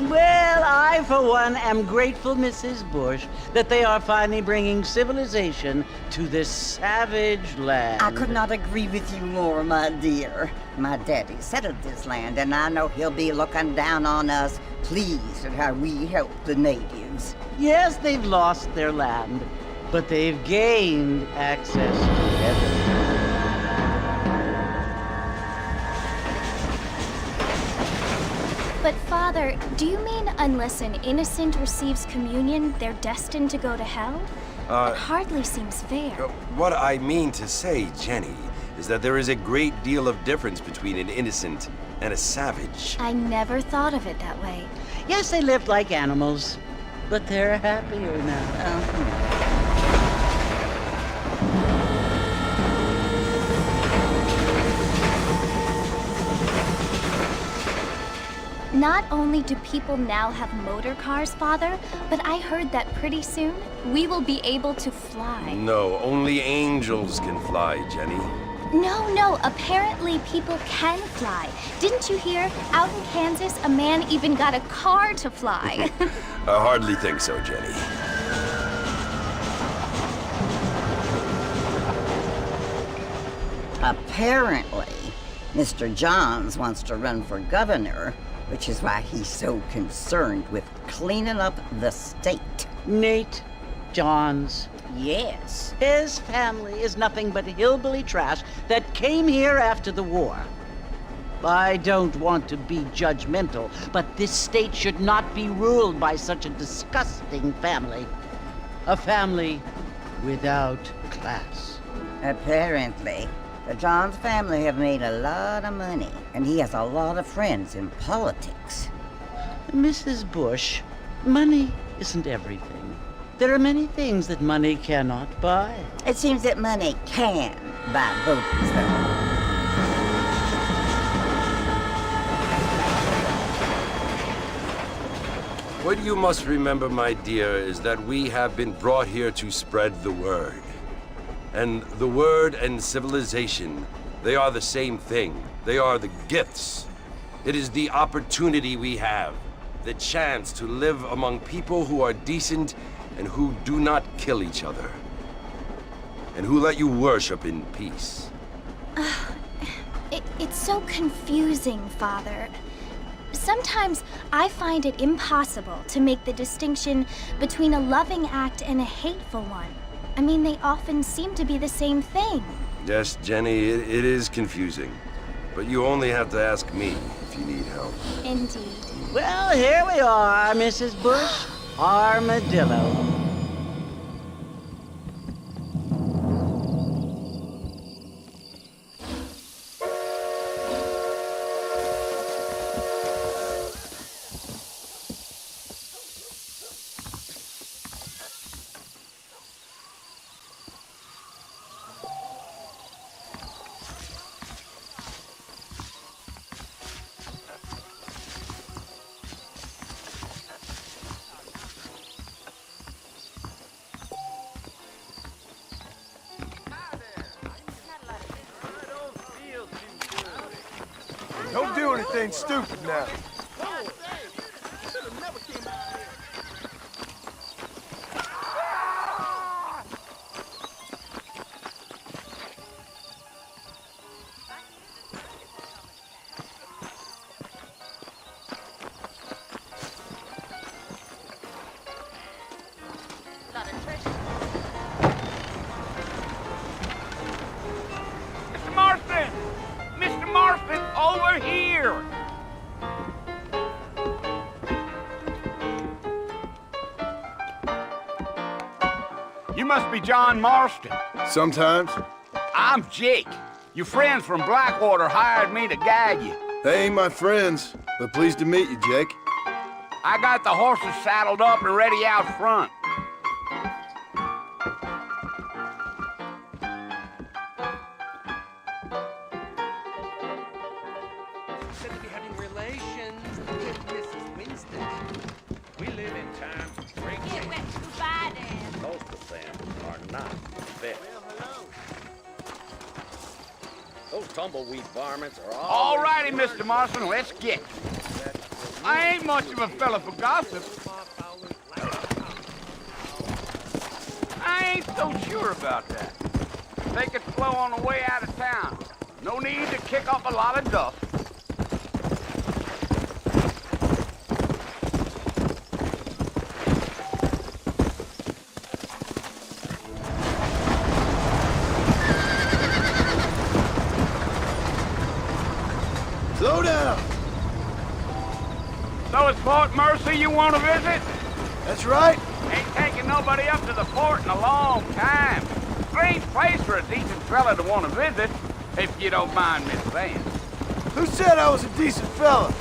Well, I, for one, am grateful, Mrs. Bush, that they are finally bringing civilization to this savage land. I could not agree with you more, my dear. My daddy settled this land, and I know he'll be looking down on us, pleased at how we help the natives. Yes, they've lost their land, but they've gained access to heaven. But Father, do you mean unless an innocent receives communion, they're destined to go to hell? That hardly seems fair. What I mean to say, Jenny, is that there is a great deal of difference between an innocent and a savage. I never thought of it that way. Yes, they lived like animals, but they're happier now. Not only do people now have motor cars, Father, but I heard that pretty soon we will be able to fly. No, only angels can fly, Jenny. No, apparently people can fly. Didn't you hear? Out in Kansas, a man even got a car to fly. I hardly think so, Jenny. Apparently, Mr. Johns wants to run for governor, which is why he's so concerned with cleaning up the state. Nate Johns. Yes. His family is nothing but hillbilly trash that came here after the war. I don't want to be judgmental, but this state should not be ruled by such a disgusting family. A family without class. Apparently, the Johns family have made a lot of money, and he has a lot of friends in politics. Mrs. Bush, money isn't everything. There are many things that money cannot buy. It seems that money can buy voters, though. What you must remember, my dear, is that we have been brought here to spread the word. And the word and civilization, they are the same thing. They are the gifts. It is the opportunity we have, the chance to live among people who are decent and who do not kill each other, and who let you worship in peace. It's so confusing, Father. Sometimes I find it impossible to make the distinction between a loving act and a hateful one. I mean, they often seem to be the same thing. Yes, Jenny, it is confusing. But you only have to ask me if you need help. Indeed. Well, here we are, Mrs. Bush. Armadillo. Don't do anything stupid now. Mr. Marston! Mr. Marston, over here! You must be John Marston. Sometimes. I'm Jake. Your friends from Blackwater hired me to guide you. They ain't my friends, but pleased to meet you, Jake. I got the horses saddled up and ready out front. Said to be having relations with Mrs. Winston. We live in times of great change. Most of them are not fit. Those tumbleweed varmints are All righty, Mr. Marston, let's get. I ain't much of a fella for gossip. I ain't so sure about that. Take it slow on the way out of town. No need to kick up a lot of dust. Slow down. So it's Fort Mercer you want to visit? That's right. Ain't taking nobody up to the fort in a long time. Strange place for a decent fella to want to visit, if you don't mind me saying. Who said I was a decent fella?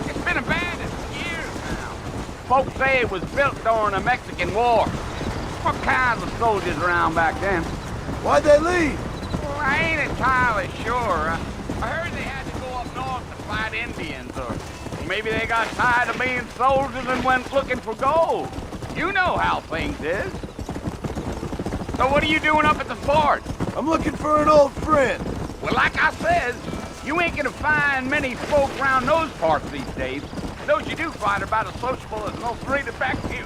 It's been abandoned for years now. Folks say it was built during the Mexican War. What kinds of soldiers around back then? Why'd they leave? Well, I ain't entirely sure. I heard they had to go up north to fight Indians, or maybe they got tired of being soldiers and went looking for gold. You know how things is. So what are you doing up at the fort? I'm looking for an old friend. Well, like I said, you ain't gonna find many folk around those parts these days. Those you do find are about as sociable as no three to back you.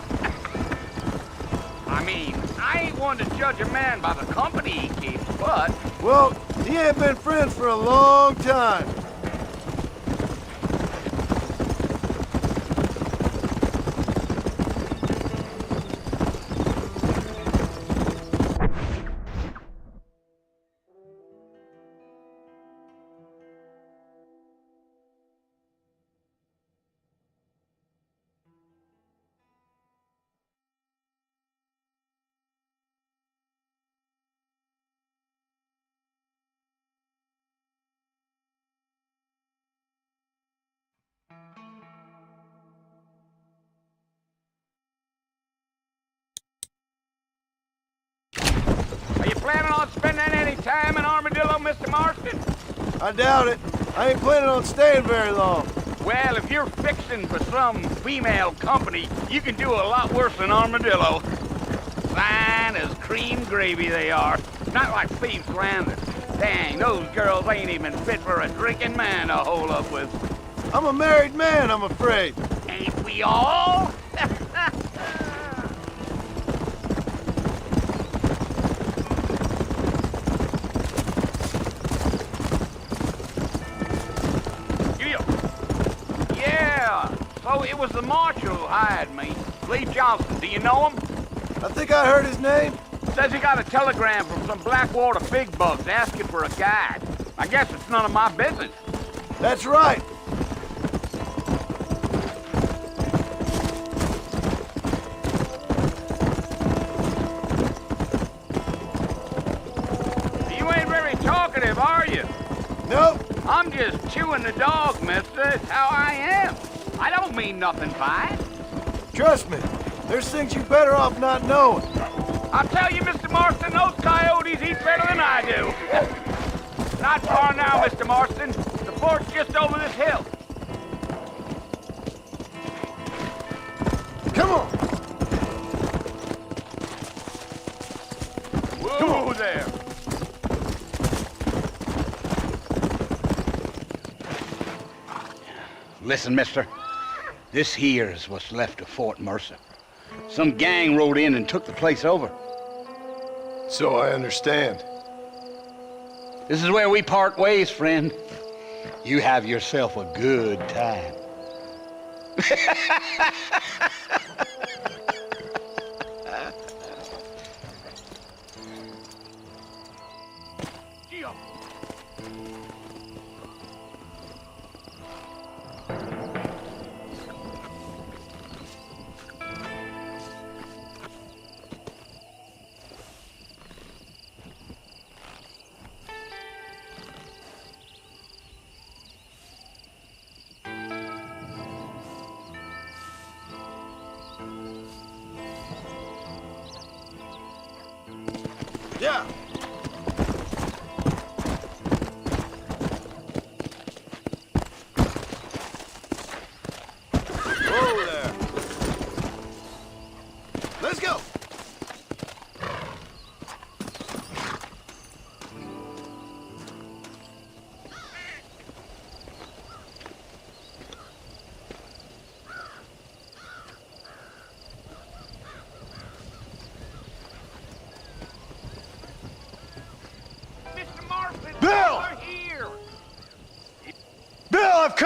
I mean, I ain't one to judge a man by the company he keeps, but... Well, he ain't been friends for a long time. Are you planning on spending any time in Armadillo, Mr. Marston? I doubt it. I ain't planning on staying very long. Well, if you're fixing for some female company, you can do a lot worse than Armadillo. Fine as cream gravy they are. Not like thieves landed. Dang, those girls ain't even fit for a drinking man to hole up with. I'm a married man, I'm afraid. Ain't we all? Yeah, so it was the marshal who hired me. Lee Johnson, do you know him? I think I heard his name. Says he got a telegram from some Blackwater big bugs asking for a guide. I guess it's none of my business. That's right. You ain't very talkative, are you? Nope. I'm just chewing the dog, mister. It's how I am. I don't mean nothing by it. Trust me, there's things you better off not knowing. I'll tell you, Mr. Marston, those coyotes eat better than I do. Not far now, Mr. Marston. The fort's just over this hill. Come on. Whoa there. Listen, mister. This here's what's left of Fort Mercer. Some gang rode in and took the place over. So I understand. This is where we part ways, friend. You have yourself a good time. Yeah. Whoa there. Let's go.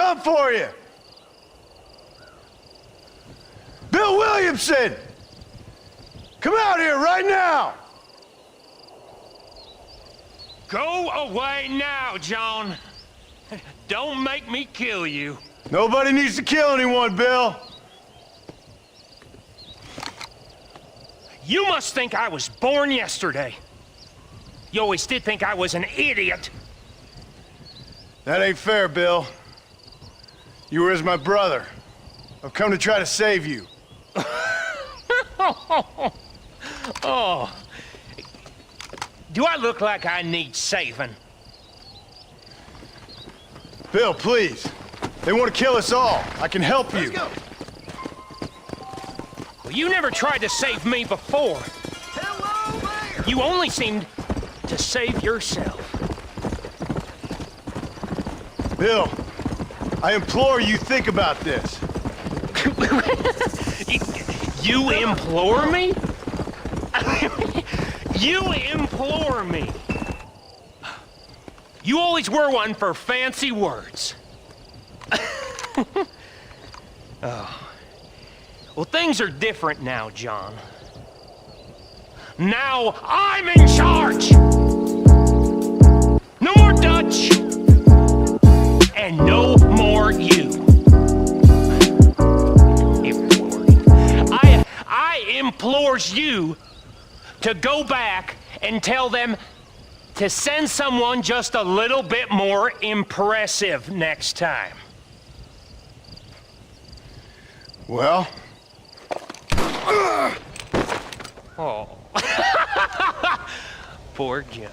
come for you! Bill Williamson! Come out here right now! Go away now, John. Don't make me kill you. Nobody needs to kill anyone, Bill. You must think I was born yesterday. You always did think I was an idiot. That ain't fair, Bill. You were as my brother. I've come to try to save you. Oh. Do I look like I need saving? Bill, please. They want to kill us all. I can help you. Well, you never tried to save me before. Hello there! You only seemed to save yourself. Bill, I implore you think about this. You implore me? You implore me. You always were one for fancy words. Oh. Well, things are different now, John. Now I'm in charge! No more Dutch! And no more you. I implores you to go back and tell them to send someone just a little bit more impressive next time. Well? Oh. Poor John.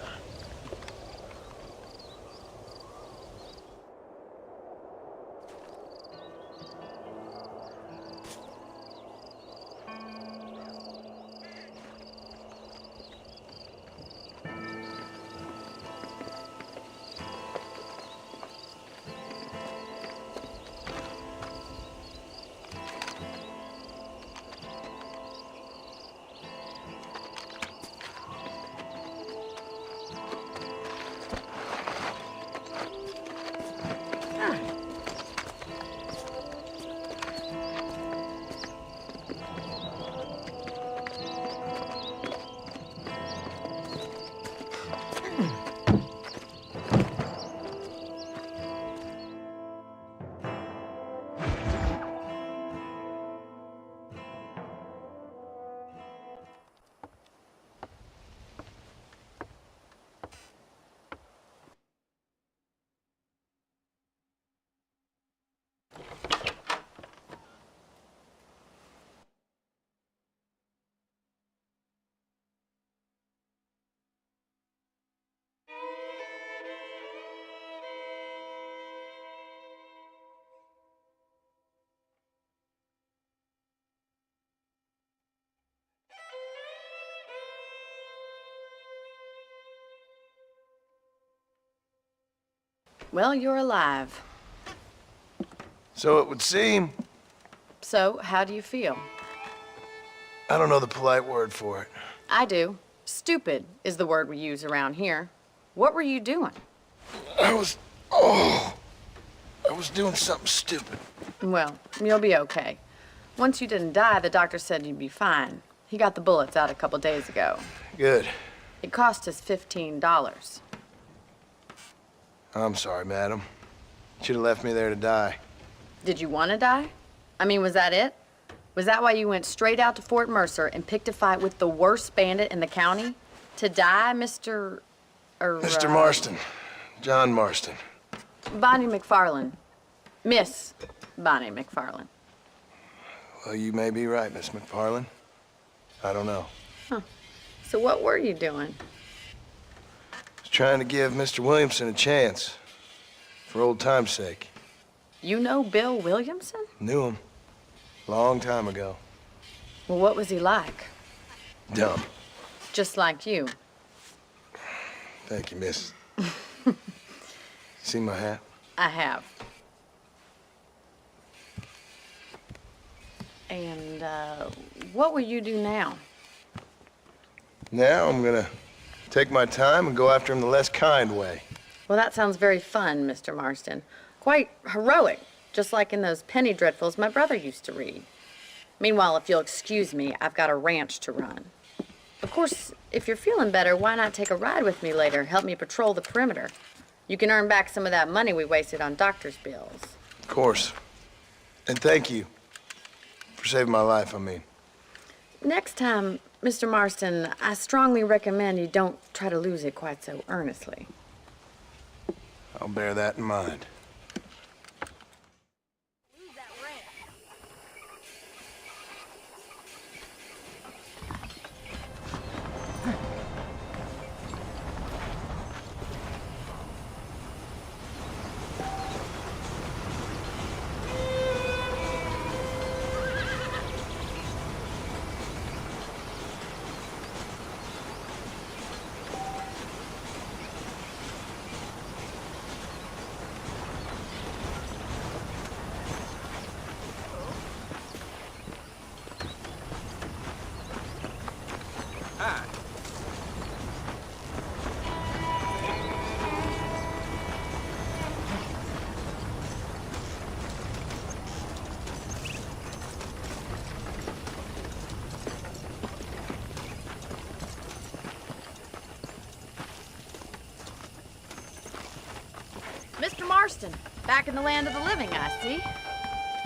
Well, you're alive. So it would seem. So, how do you feel? I don't know the polite word for it. I do. Stupid is the word we use around here. What were you doing? I was doing something stupid. Well, you'll be okay. Once you didn't die, the doctor said you'd be fine. He got the bullets out a couple days ago. Good. It cost us $15. I'm sorry, madam. Should have left me there to die. Did you want to die? I mean, was that it? Was that why you went straight out to Fort Mercer and picked a fight with the worst bandit in the county? To die, Mr. Mr. Marston. John Marston. Bonnie McFarlane. Miss Bonnie McFarlane. Well, you may be right, Miss McFarlane. I don't know. Huh. So what were you doing? I was trying to give Mr. Williamson a chance. For old time's sake. You know Bill Williamson? Knew him. Long time ago. Well, what was he like? Dumb. Just like you. Thank you, miss. See my hat? I have. And, what will you do now? Now I'm gonna take my time and go after him the less kind way. Well, that sounds very fun, Mr. Marston. Quite heroic, just like in those penny dreadfuls my brother used to read. Meanwhile, if you'll excuse me, I've got a ranch to run. Of course, if you're feeling better, why not take a ride with me later? Help me patrol the perimeter. You can earn back some of that money we wasted on doctor's bills. Of course. And thank you for saving my life, I mean. Next time, Mr. Marston, I strongly recommend you don't try to lose it quite so earnestly. I'll bear that in mind. Mr. Marston, back in the land of the living, I see.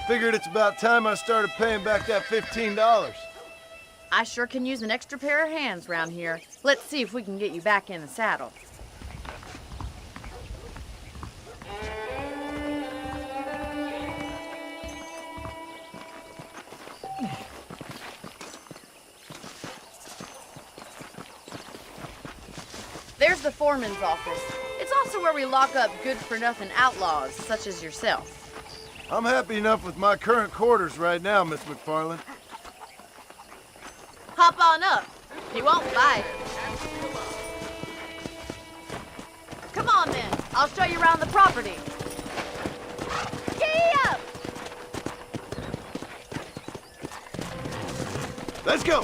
Figured it's about time I started paying back that $15. I sure can use an extra pair of hands round here. Let's see if we can get you back in the saddle. There's the foreman's office. It's also where we lock up good-for-nothing outlaws, such as yourself. I'm happy enough with my current quarters right now, Miss McFarland. Hop on up. He won't bite. Come on, then. I'll show you around the property. Gee up! Let's go!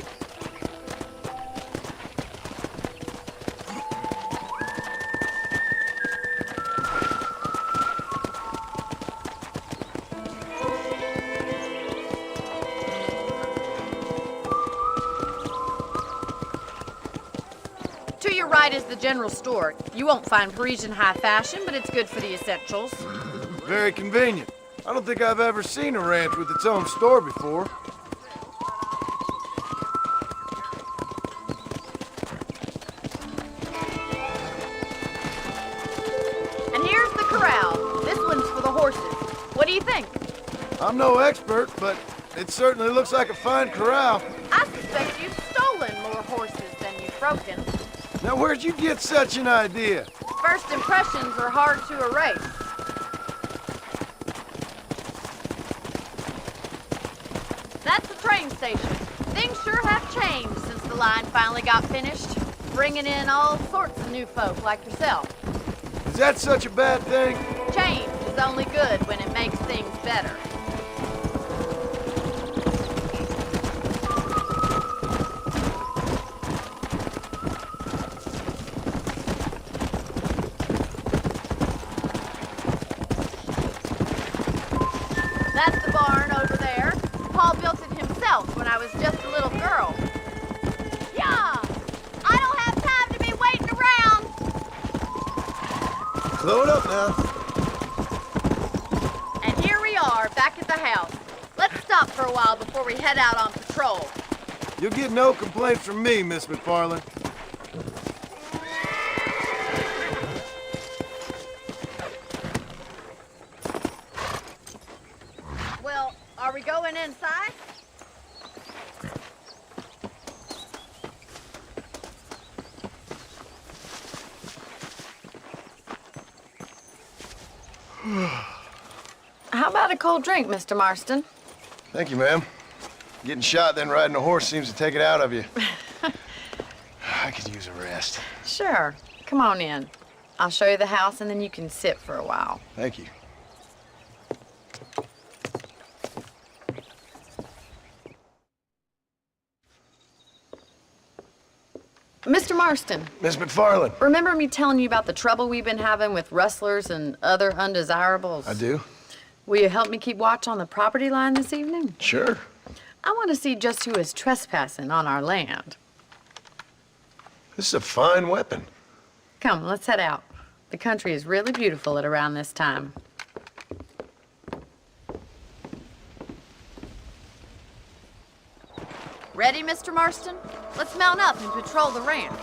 To your right is the general store. You won't find Parisian high fashion, but it's good for the essentials. Very convenient. I don't think I've ever seen a ranch with its own store before. And here's the corral. This one's for the horses. What do you think? I'm no expert, but it certainly looks like a fine corral. I suspect you've stolen more horses than you've broken. Now, where'd you get such an idea? First impressions are hard to erase. That's the train station. Things sure have changed since the line finally got finished, bringing in all sorts of new folk like yourself. Is that such a bad thing? Change is only good when it makes things better. That's the barn over there. Paul built it himself when I was just a little girl. Yeah! I don't have time to be waiting around! Slow it up now. And here we are, back at the house. Let's stop for a while before we head out on patrol. You'll get no complaints from me, Miss McFarland. Well, are we going inside? How about a cold drink, Mr. Marston? Thank you, ma'am. Getting shot, then riding a horse seems to take it out of you. I could use a rest. Sure. Come on in. I'll show you the house, and then you can sit for a while. Thank you. Mr. Marston, Miss McFarland. remember me telling you about the trouble we've been having with rustlers and other undesirables? I do? Will you help me keep watch on the property line this evening? Sure. I want to see just who is trespassing on our land. This is a fine weapon. Come, let's head out. The country is really beautiful at around this time. Ready, Mr. Marston? Let's mount up and patrol the ranch.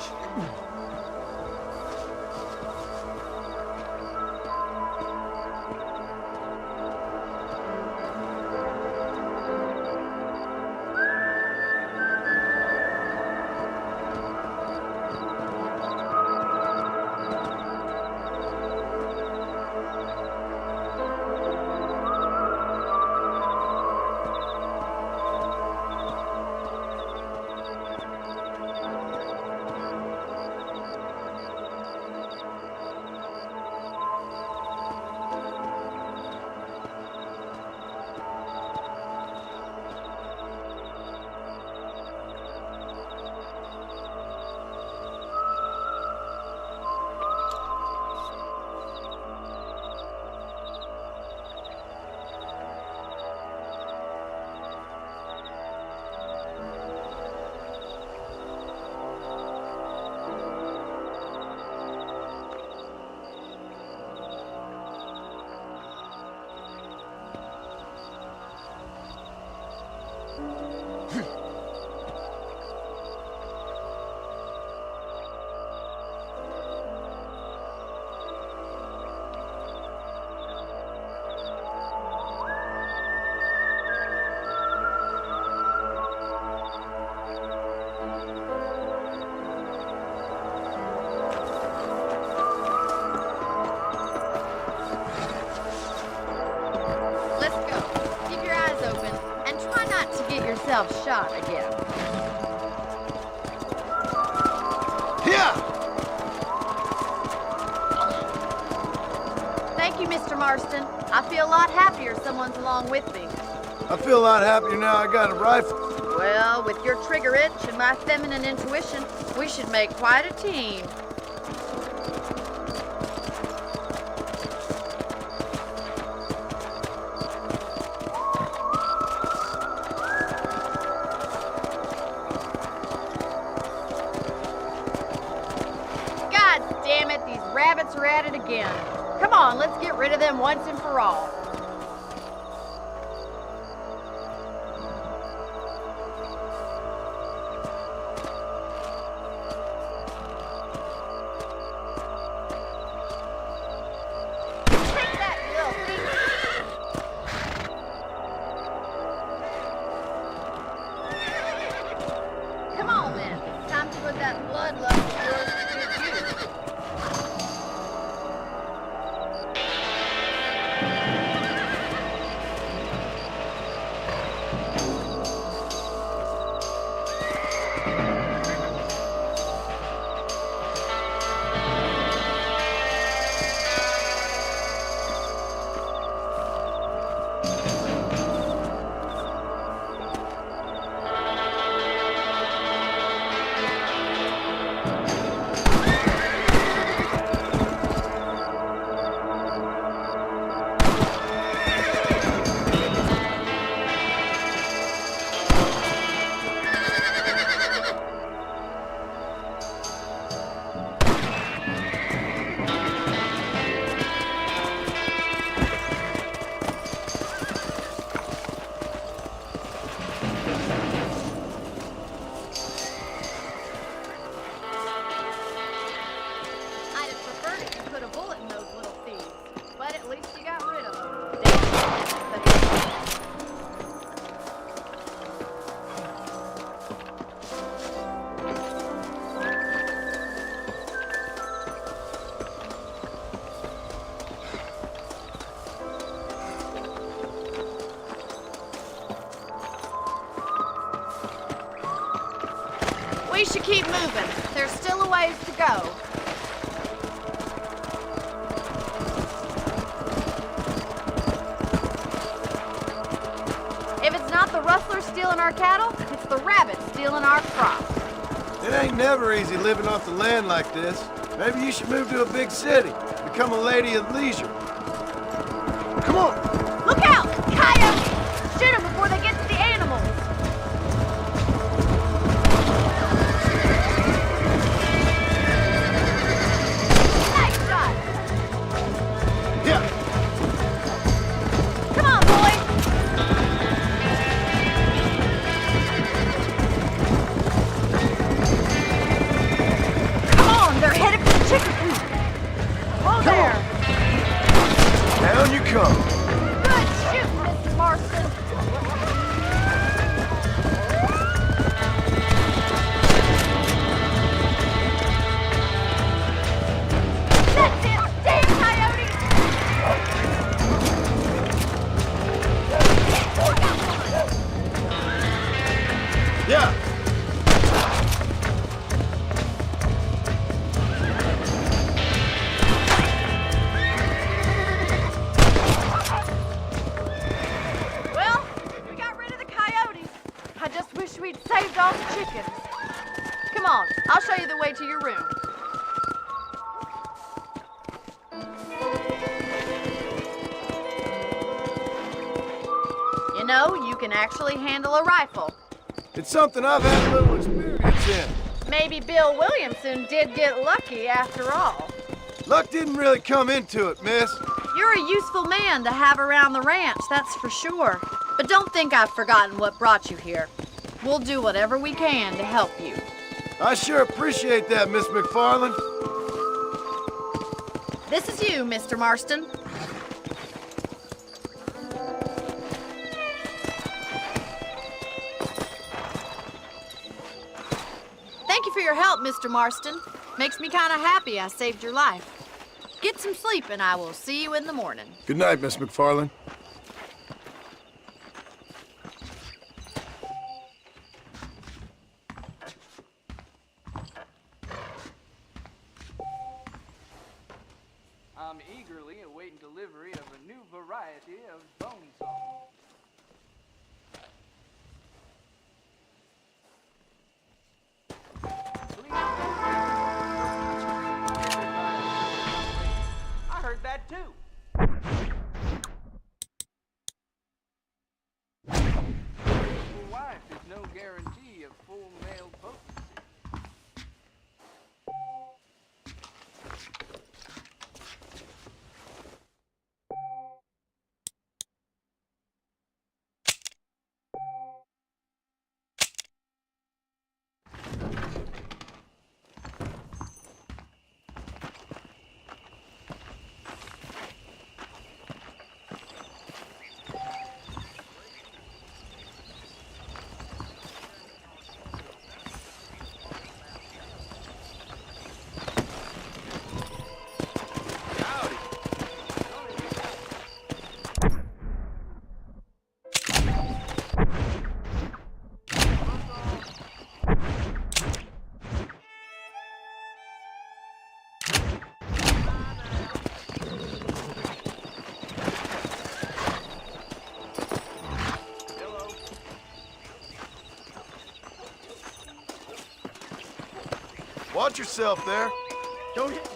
Shot again. Here! Thank you, Mr. Marston. I feel a lot happier someone's along with me. I feel a lot happier now I got a rifle. Well, with your trigger itch and my feminine intuition, we should make quite a team. Rabbits are at it again. Come on, let's get rid of them once and for all. Take that, you little thief. Come on, then. Time to put that bloodlust of yours to good use. We should keep moving. There's still a ways to go. If it's not the rustlers stealing our cattle, it's the rabbits stealing our crops. It ain't never easy living off the land like this. Maybe you should move to a big city. Become a lady of leisure. Come on! Look out! Coyotes! Shoot them before they get to the animals! Nice shot! Yeah! Come on, boys! Come on! They're headed for the chicken coop! Whoa there! Down you come. Good shoot, Mr. Marston! That's it! Damn coyotes! Yeah! Well, we got rid of the coyotes. I just wish we'd saved all the chickens. Come on, I'll show you the way to your room. You know, you can actually handle a rifle. It's something I've had a little experience in. Maybe Bill Williamson did get lucky after all. Luck didn't really come into it, miss. You're a useful man to have around the ranch, that's for sure. But don't think I've forgotten what brought you here. We'll do whatever we can to help you. I sure appreciate that, Miss McFarland. This is you, Mr. Marston. Thank you for your help, Mr. Marston. Makes me kind of happy I saved your life. Get some sleep and I will see you in the morning. Good night, Miss McFarland. I'm eagerly awaiting delivery of a new variety of bone saw. I heard that too. Full wife is no guarantee of full male potency. Watch yourself there. Don't hit.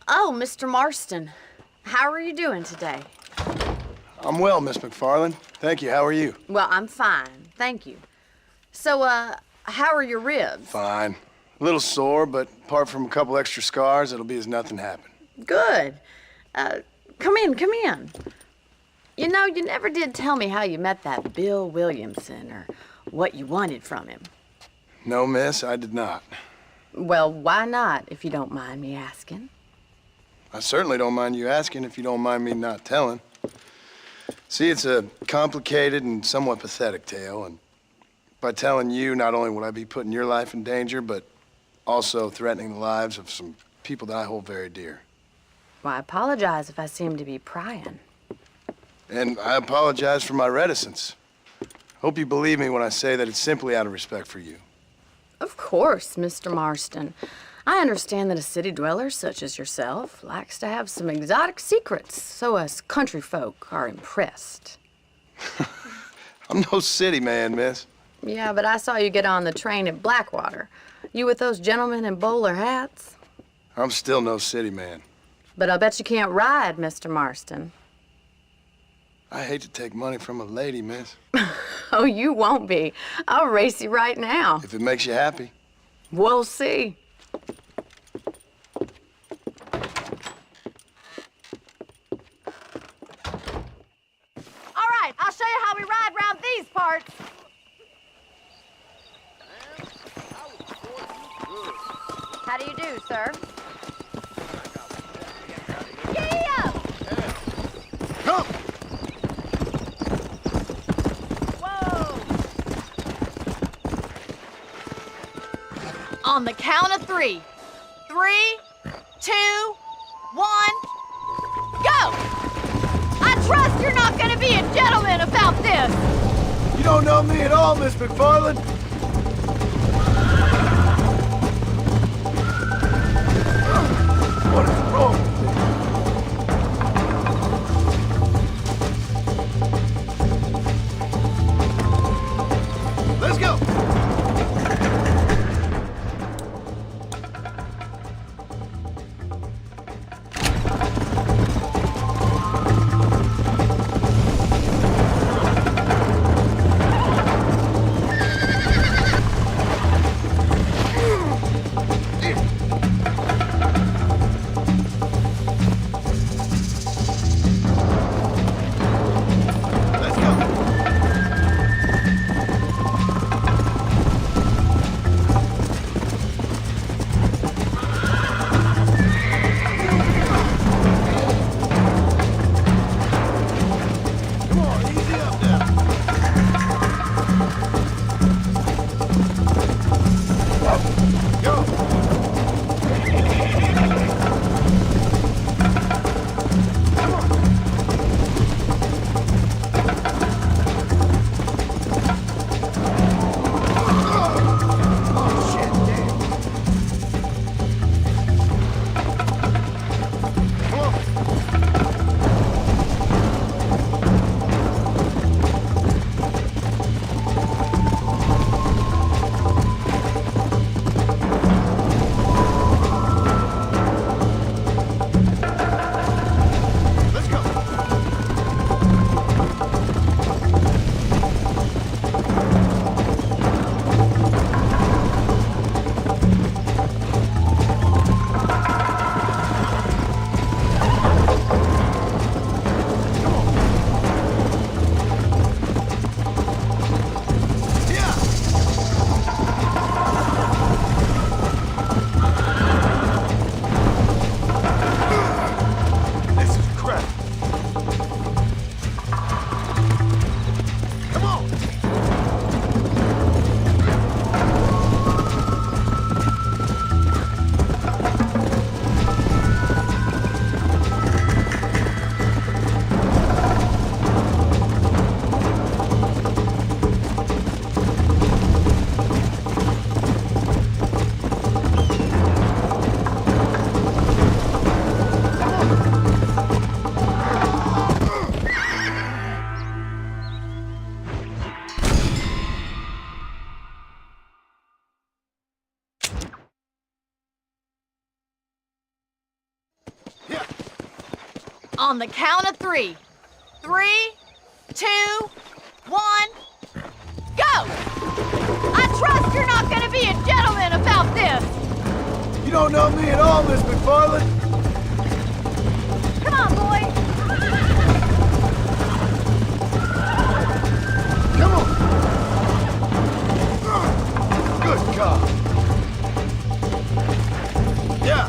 Oh, Mr. Marston. How are you doing today? I'm well, Miss McFarland. Thank you. How are you? Well, I'm fine. Thank you. So, how are your ribs? Fine. A little sore, but apart from a couple extra scars, it'll be as nothing happened. Good. Come in, come in. You know, you never did tell me how you met that Bill Williamson or what you wanted from him. No, miss, I did not. Well, why not, if you don't mind me asking? I certainly don't mind you asking if you don't mind me not telling. See, it's a complicated and somewhat pathetic tale, and by telling you, not only would I be putting your life in danger, but also threatening the lives of some people that I hold very dear. Well, I apologize if I seem to be prying. And I apologize for my reticence. Hope you believe me when I say that it's simply out of respect for you. Of course, Mr. Marston. I understand that a city dweller such as yourself likes to have some exotic secrets, so us country folk are impressed. I'm no city man, miss. Yeah, but I saw you get on the train at Blackwater. You with those gentlemen in bowler hats? I'm still no city man. But I bet you can't ride, Mr. Marston. I hate to take money from a lady, miss. Oh, you won't be. I'll race you right now. If it makes you happy. We'll see. All right, I'll show you how we ride round these parts. How do you do, sir? Yeah! Come! Whoa! On the count of 3. 3, 2, 1, go! I trust you're not gonna be a gentleman about this! You don't know me at all, Miss McFarland. What is wrong with me? Let's go! On the count of 3. 3, 2, 1, go! I trust you're not gonna be a gentleman about this! You don't know me at all, Miss McFarland. Come on, boy! Come on! Good God! Yeah!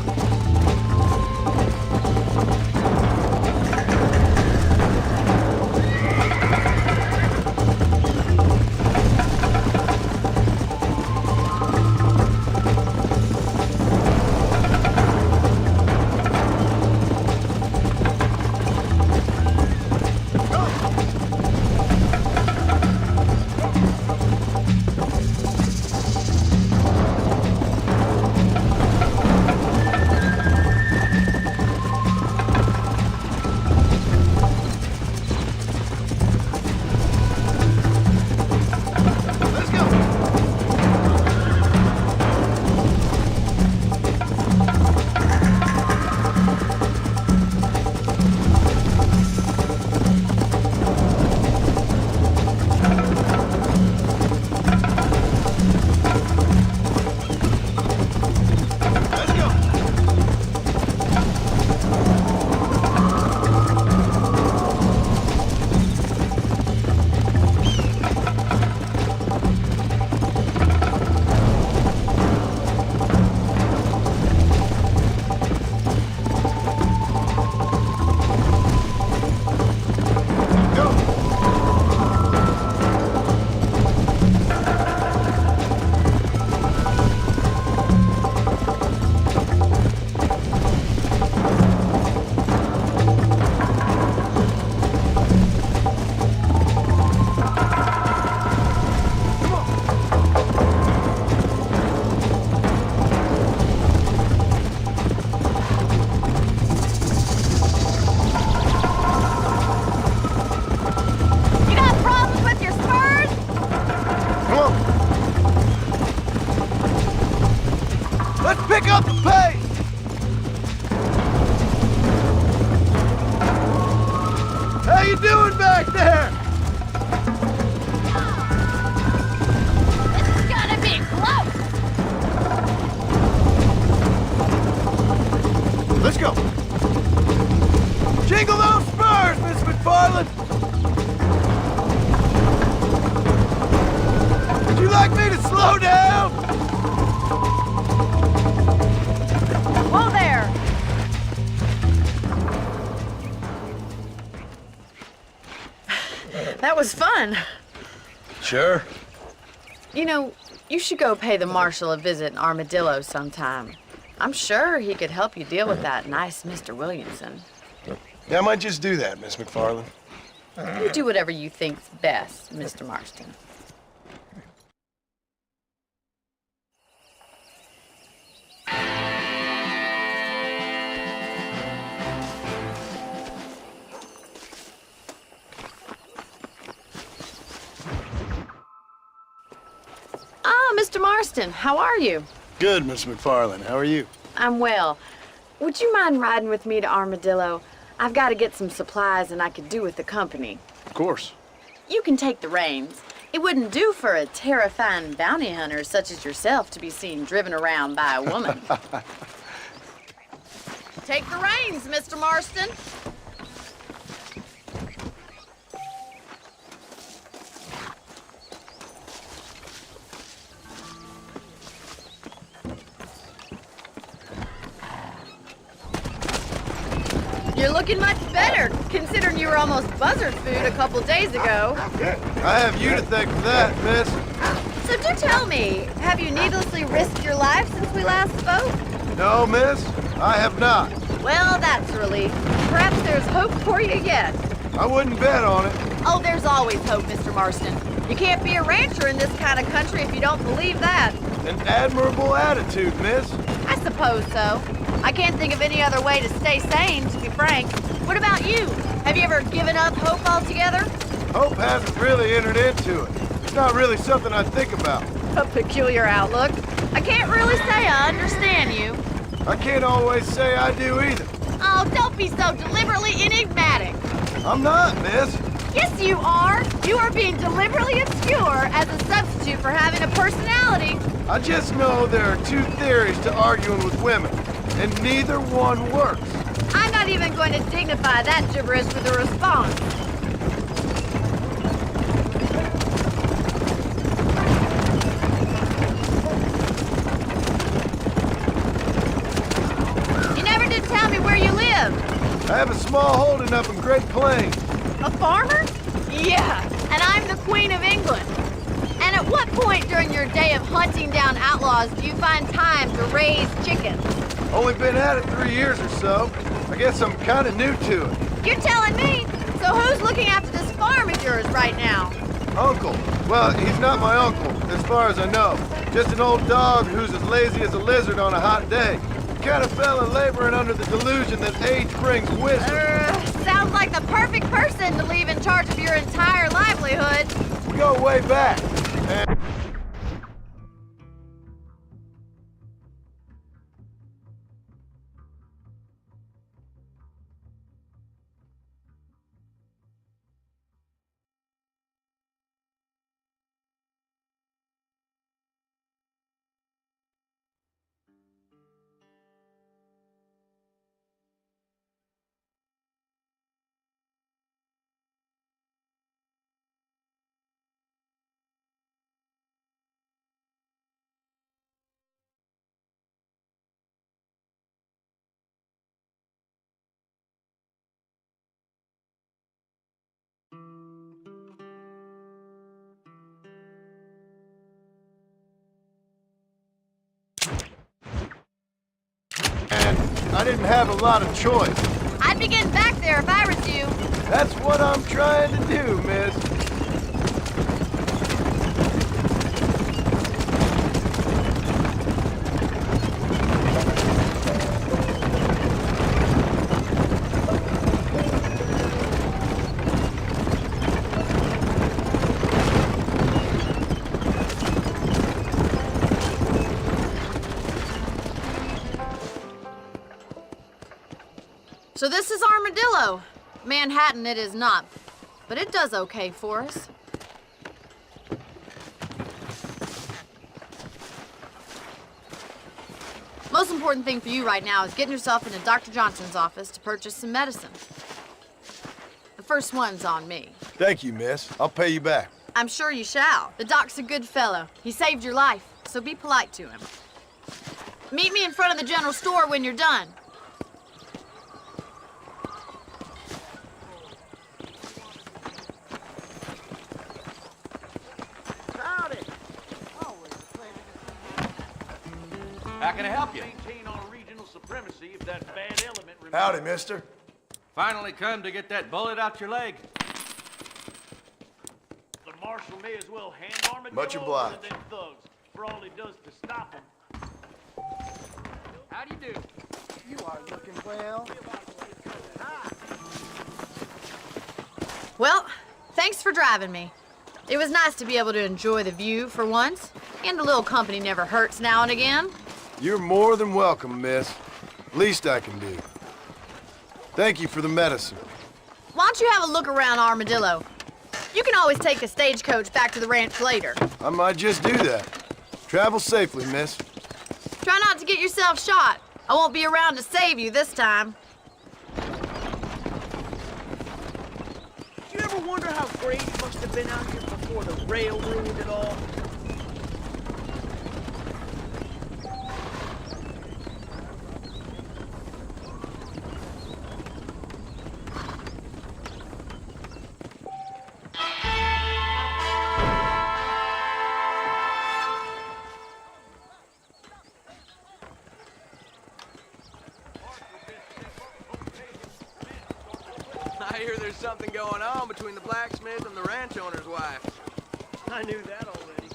doing back there? This is gonna be close! Let's go. Jingle those spurs, Miss McFarland. Would you like me to slow down? Whoa there! That was fun. Sure. You know, you should go pay the marshal a visit in Armadillo sometime. I'm sure he could help you deal with that nice Mr. Williamson. Yeah, I might just do that, Miss McFarland. You do whatever you think's best, Mr. Marston. Ah, Mr. Marston, how are you? Good, Miss McFarland. How are you? I'm well. Would you mind riding with me to Armadillo? I've got to get some supplies and I could do with the company. Of course. You can take the reins. It wouldn't do for a terrifying bounty hunter such as yourself to be seen driven around by a woman. Take the reins, Mr. Marston. You're looking much better, considering you were almost buzzard food a couple days ago. I have you to thank for that, miss. So do tell me, have you needlessly risked your life since we last spoke? No, miss, I have not. Well, that's a relief. Perhaps there's hope for you yet. I wouldn't bet on it. Oh, there's always hope, Mr. Marston. You can't be a rancher in this kind of country if you don't believe that. An admirable attitude, miss. I suppose so. I can't think of any other way to stay sane, to be frank. What about you? Have you ever given up hope altogether? Hope hasn't really entered into it. It's not really something I think about. A peculiar outlook. I can't really say I understand you. I can't always say I do either. Oh, don't be so deliberately enigmatic. I'm not, miss. Yes, you are. You are being deliberately obscure as a substitute for having a personality. I just know there are two theories to arguing with women, and neither one works. I'm not even going to dignify that gibberish with a response. You never did tell me where you live. I have a small holding up in Great Plains. A farmer? Yeah, and I'm the Queen of England. And at what point during your day of hunting down outlaws do you find time to raise chickens? Only been at it 3 years or so. I guess I'm kind of new to it. You're telling me? So who's looking after this farm of yours right now? Uncle. Well, he's not my uncle, as far as I know. Just an old dog who's as lazy as a lizard on a hot day. Kind of fella laboring under the delusion that age brings wisdom. Sounds like the perfect person to leave in charge of your entire livelihood. We go way back. And I didn't have a lot of choice. I'd be getting back there if I was you. That's what I'm trying to do, miss. So this is Armadillo. Manhattan it is not. but it does okay for us. Most important thing for you right now is getting yourself into Dr. Johnson's office to purchase some medicine. The first one's on me. Thank you, miss. I'll pay you back. I'm sure you shall. The doc's a good fellow. He saved your life, so be polite to him. Meet me in front of the general store when you're done. How can I help you? Maintain our regional supremacy if that bad element remains. Howdy, mister. Finally come to get that bullet out your leg. The marshal may as well hand armadillo Much obliged. over to them thugs for all he does to stop them. How do you do? You are looking well. Well, thanks for driving me. It was nice to be able to enjoy the view for once, and a little company never hurts now and again. You're more than welcome, miss. Least I can do. Thank you for the medicine. Why don't you have a look around Armadillo? You can always take a stagecoach back to the ranch later. I might just do that. Travel safely, miss. Try not to get yourself shot. I won't be around to save you this time. Do you ever wonder how great it must have been out here before the rail ruined it all? I hear there's something going on between the blacksmith and the ranch owner's wife. I knew that already.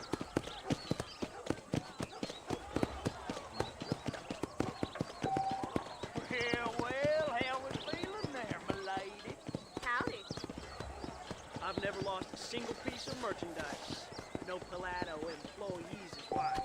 Well, how we feeling there, m'lady? Howdy. I've never lost a single piece of merchandise. No Palato employees is why.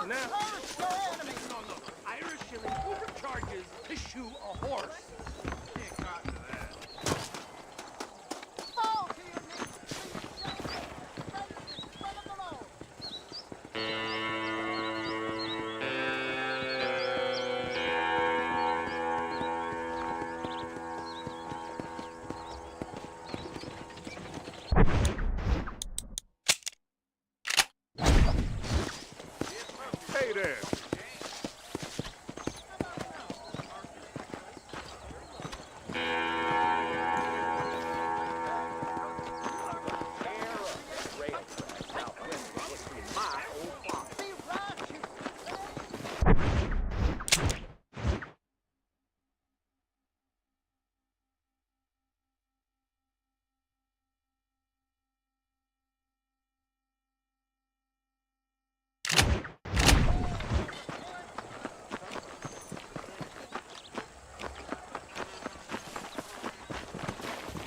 now. No, Irish shilling charges to shoe a horse. Can't cotton to that. Hey there.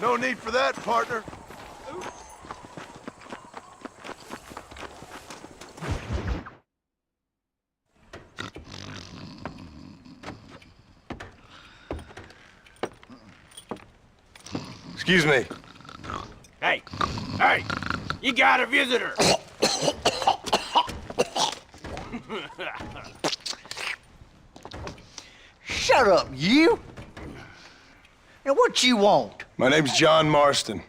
No need for that, partner. Excuse me. Hey, you got a visitor. Shut up, you! Now, what you want? My name's John Marston.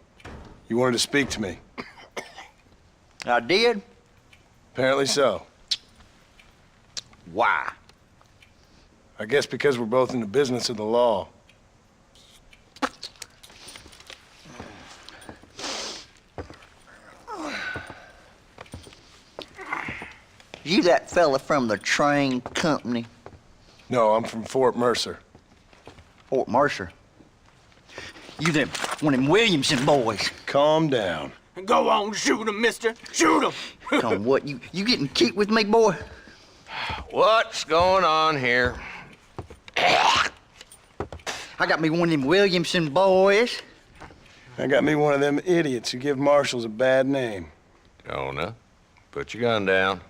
You wanted to speak to me. I did? Apparently so. Why? I guess because we're both in the business of the law. You that fella from the train company? No, I'm from Fort Mercer. Fort Mercer? You them, one of them Williamson boys. Calm down. Go on, shoot him, mister. Shoot him. Come on, what, you getting kicked with me, boy? What's going on here? I got me one of them Williamson boys. I got me one of them idiots who give marshals a bad name. Jonah, put your gun down.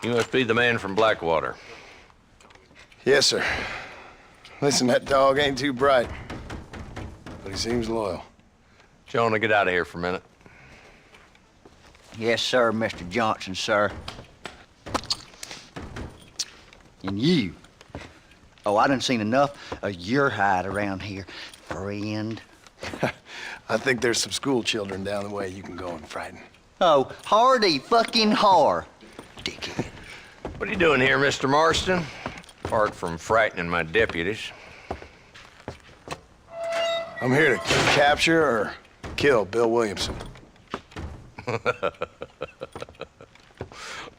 You must be the man from Blackwater. Yes, sir. Listen, that dog ain't too bright, but he seems loyal. Jonah, get out of here for a minute. Yes, sir, Mr. Johnson, sir. And you. Oh, I done seen enough of your hide around here, friend. I think there's some school children down the way you can go and frighten. Oh, hardy fucking har. Dickhead. What are you doing here, Mr. Marston? Apart from frightening my deputies. I'm here to capture or kill Bill Williamson.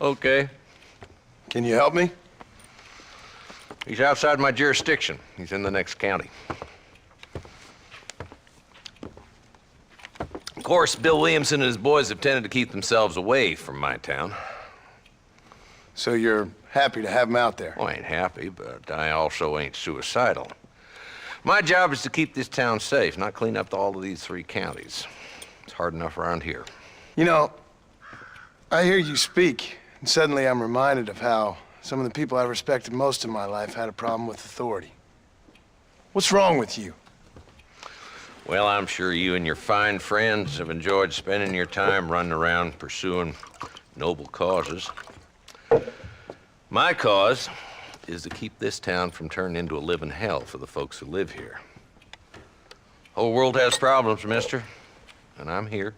Okay. Can you help me? He's outside my jurisdiction. He's in the next county. Of course, Bill Williamson and his boys have tended to keep themselves away from my town. So you're happy to have him out there? Well, I ain't happy, but I also ain't suicidal. My job is to keep this town safe, not clean up all of these 3 counties. It's hard enough around here. You know, I hear you speak, and suddenly I'm reminded of how some of the people I respected most in my life had a problem with authority. What's wrong with you? Well, I'm sure you and your fine friends have enjoyed spending your time running around pursuing noble causes. My cause is to keep this town from turning into a living hell for the folks who live here. Whole world has problems, mister, and I'm here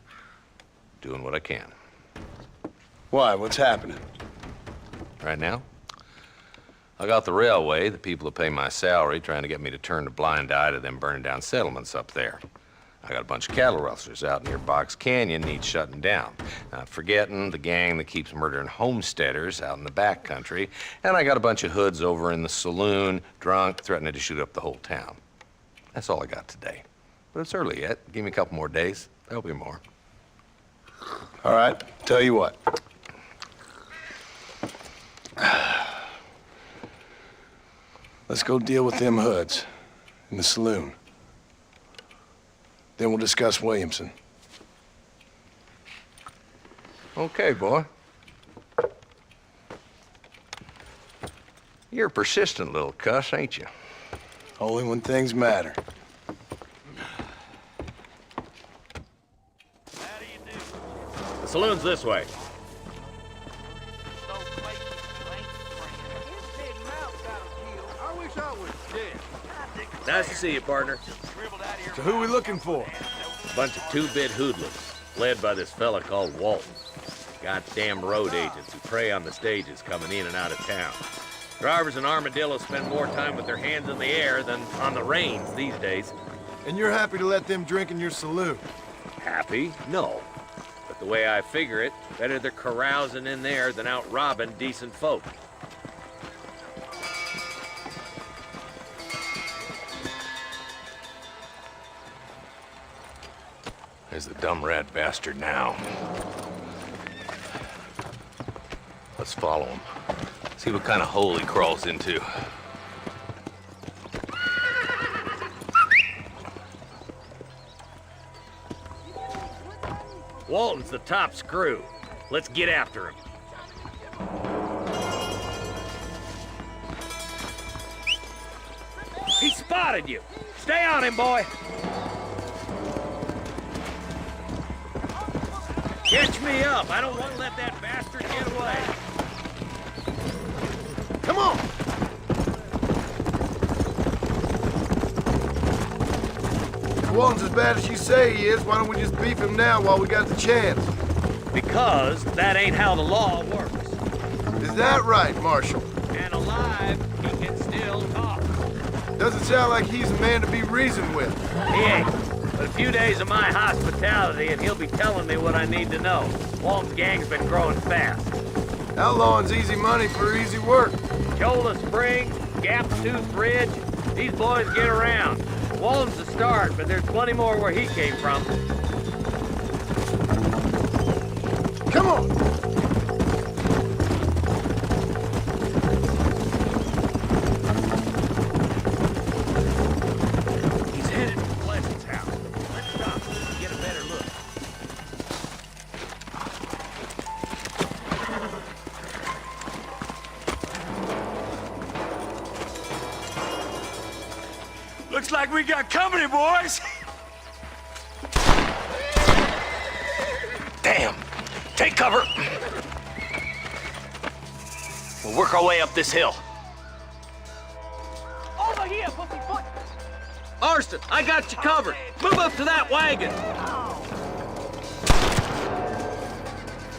doing what I can. Why? What's happening? Right now, I got the railway, the people that pay my salary, trying to get me to turn a blind eye to them burning down settlements up there. I got a bunch of cattle rustlers out near Box Canyon needs shutting down. Not forgetting the gang that keeps murdering homesteaders out in the back country. And I got a bunch of hoods over in the saloon, drunk, threatening to shoot up the whole town. That's all I got today. But it's early yet. Give me a couple more days. There'll be more. All right, tell you what. Let's go deal with them hoods in the saloon. Then we'll discuss Williamson. Okay, boy. You're a persistent little cuss, ain't you? Only when things matter. The saloon's this way. Nice to see you, partner. So who we looking for? Bunch of two-bit hoodlums, led by this fella called Walton. Goddamn road agents who prey on the stages coming in and out of town. Drivers in Armadillo spend more time with their hands in the air than on the reins these days. And you're happy to let them drink in your saloon? Happy? No. But the way I figure it, better they're carousing in there than out robbing decent folk. There's the dumb rat bastard now. Let's follow him. See what kind of hole he crawls into. Walton's the top screw. Let's get after him. He spotted you. Stay on him, boy. Catch me up. I don't want to let that bastard get away. Come on! If Walton's as bad as you say he is, why don't we just beef him now while we got the chance? Because that ain't how the law works. Is that right, Marshal? And alive, he can still talk. Doesn't sound like he's a man to be reasoned with. He ain't. But a few days of my hospitality and he'll be telling me what I need to know. Walton's gang's been growing fast. Outlawing's easy money for easy work. Cholla Springs, Gap Tooth Ridge, these boys get around. Walton's the start, but there's plenty more where he came from. Come on! He's headed to Pleasant's house. Let's stop and get a better look. Looks like we got company, boys. Damn! Take cover! We'll work our way up this hill. Over here, pussyfoot! Marston, I got you covered. Move up to that wagon.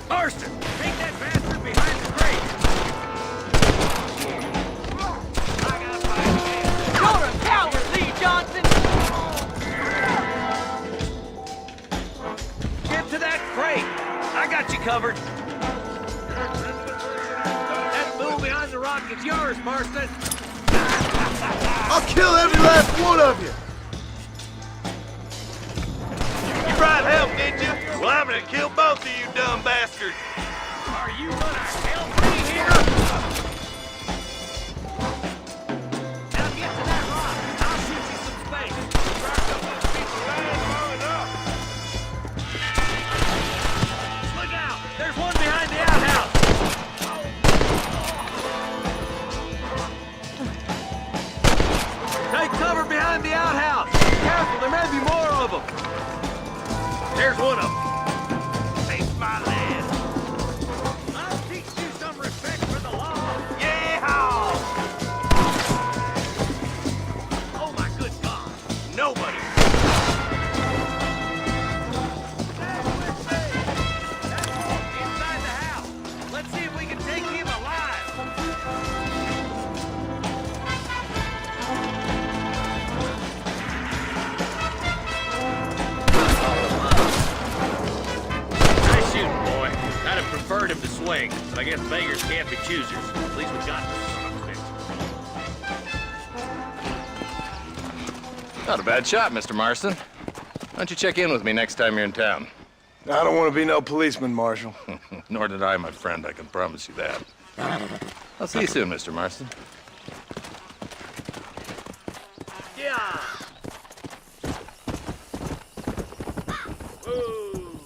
Marston, take that bastard behind the crate. You're a coward, Lee Johnson! Get to that crate. I got you covered. That bull behind the rock is yours, Marston. I'll kill every last one of you! You brought help, did you? Well, I'm gonna kill both of you dumb bastards. Are you gonna help me here? Now get to that rock. I'll shoot you some space. Look out! There's one behind the outhouse. Take cover behind the outhouse. Careful, there may be more of them. There's one of them. Face my lad. I'll teach you some respect for the law. Yeehaw! Oh my good God! Nobody. Inside the house. Let's see if we can take him alive. Nice shooting, boy. I'd have preferred him to swing, but I guess beggars can't be choosers. At least we got this son of a bitch. Not a bad shot, Mr. Marston. Why don't you check in with me next time you're in town? I don't want to be no policeman, Marshal. Nor did I, my friend. I can promise you that. I'll see you soon, Mr. Marston. Yeah. Ooh.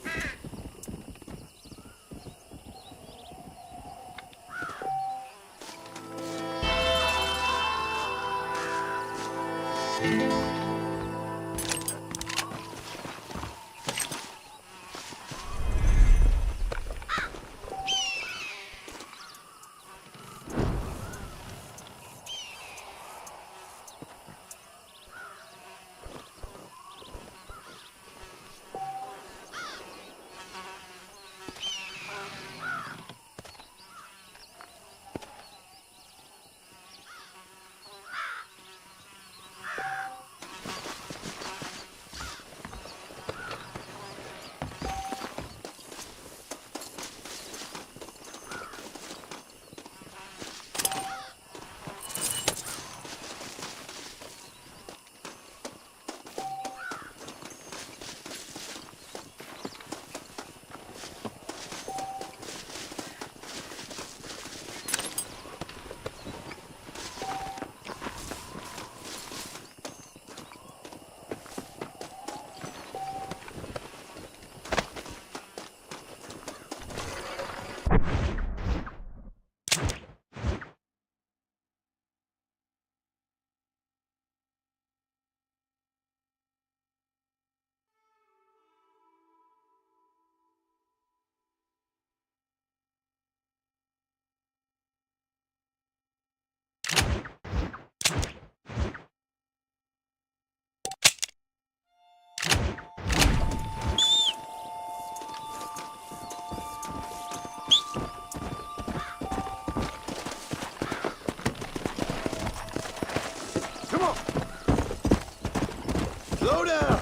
Slow down!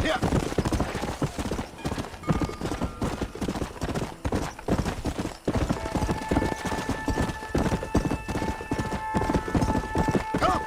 Yeah. Come!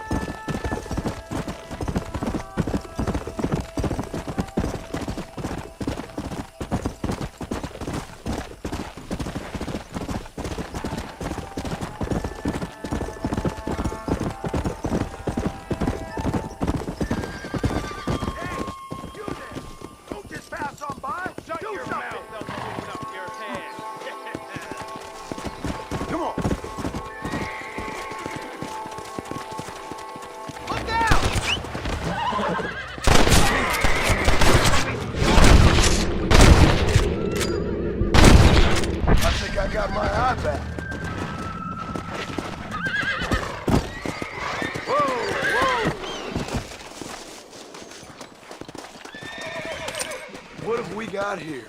What have we got here?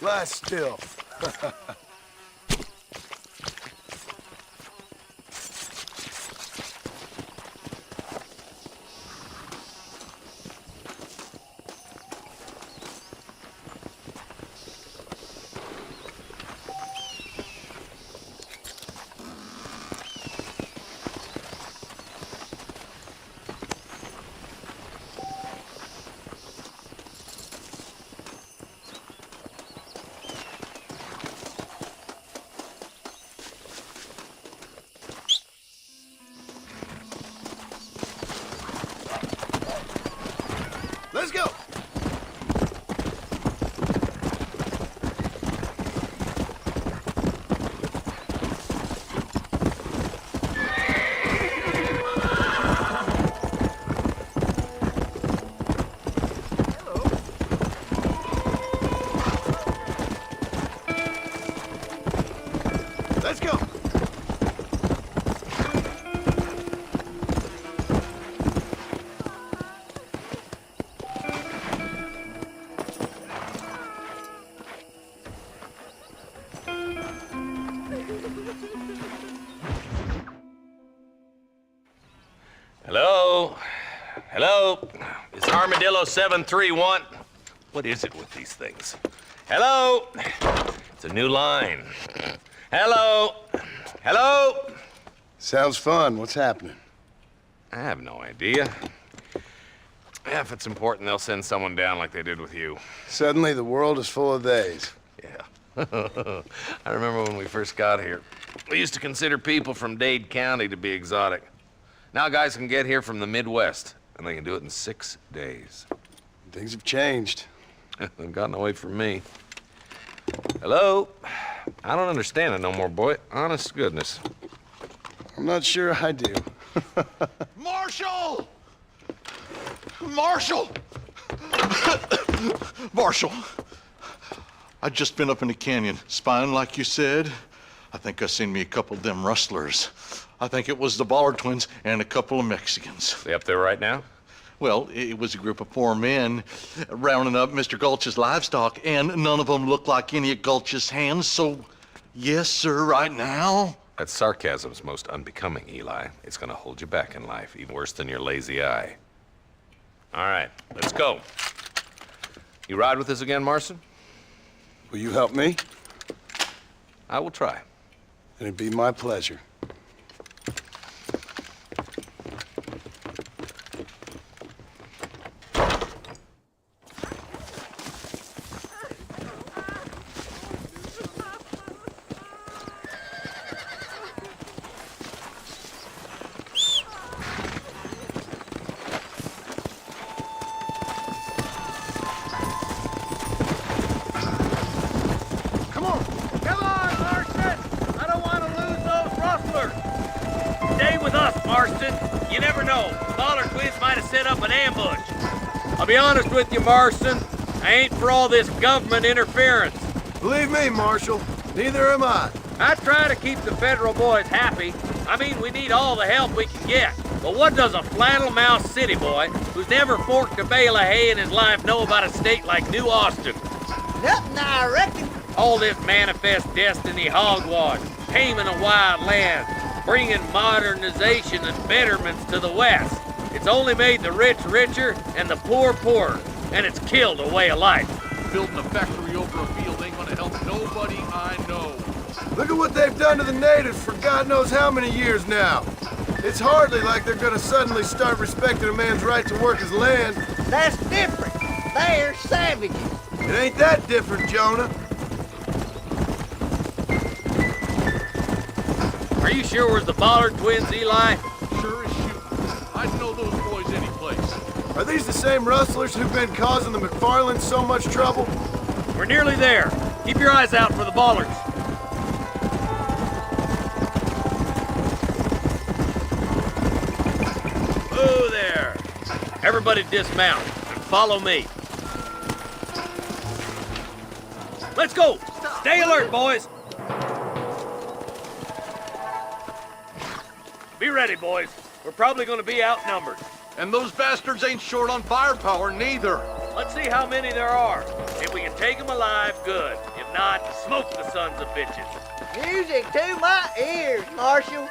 Lie still. Let's go! Let's go! Hello? Hello? Is Armadillo 731? What is it with these things? Hello? It's a new line. Hello? Hello? Sounds fun. What's happening? I have no idea. Yeah, if it's important, they'll send someone down like they did with you. Suddenly, the world is full of theys. Yeah. I remember when we first got here. We used to consider people from Dade County to be exotic. Now guys can get here from the Midwest, and they can do it in 6 days. Things have changed. They've gotten away from me. Hello? I don't understand it no more, boy. Honest to goodness. I'm not sure I do. Marshal! Marshal! Marshal! I'd just been up in the canyon, spying like you said. I think I seen me a couple of them rustlers. I think it was the Ballard twins and a couple of Mexicans. They up there right now? Well, it was a group of 4 men rounding up Mr. Gulch's livestock, and none of them looked like any of Gulch's hands, so yes, sir, right now. That sarcasm's most unbecoming, Eli. It's gonna hold you back in life, even worse than your lazy eye. All right, let's go. You ride with us again, Marston? Will you help me? I will try. It'd be my pleasure. I'll be honest with you, Marston. I ain't for all this government interference. Believe me, Marshal, neither am I. I try to keep the federal boys happy. I mean, we need all the help we can get. But what does a flannel-mouthed city boy who's never forked a bale of hay in his life know about a state like New Austin? Nothing, I reckon. All this manifest destiny hogwash, taming a wild land, bringing modernization and betterments to the West. It's only made the rich richer and the poor poorer, and it's killed a way of life. Building a factory over a field ain't gonna help nobody I know. Look at what they've done to the natives for God knows how many years now. It's hardly like they're gonna suddenly start respecting a man's right to work his land. That's different. They're savages. It ain't that different, Jonah. Are you sure it was the Ballard twins, Eli? Sure as shooting. I'd know those boys any place. Are these the same rustlers who've been causing the McFarlands so much trouble? We're nearly there. Keep your eyes out for the Ballards. Oh, there. Everybody dismount and follow me. Let's go. Stay alert, boys. Be ready, boys. We're probably going to be outnumbered. And those bastards ain't short on firepower, neither. Let's see how many there are. If we can take them alive, good. If not, smoke the sons of bitches. Music to my ears, Marshal.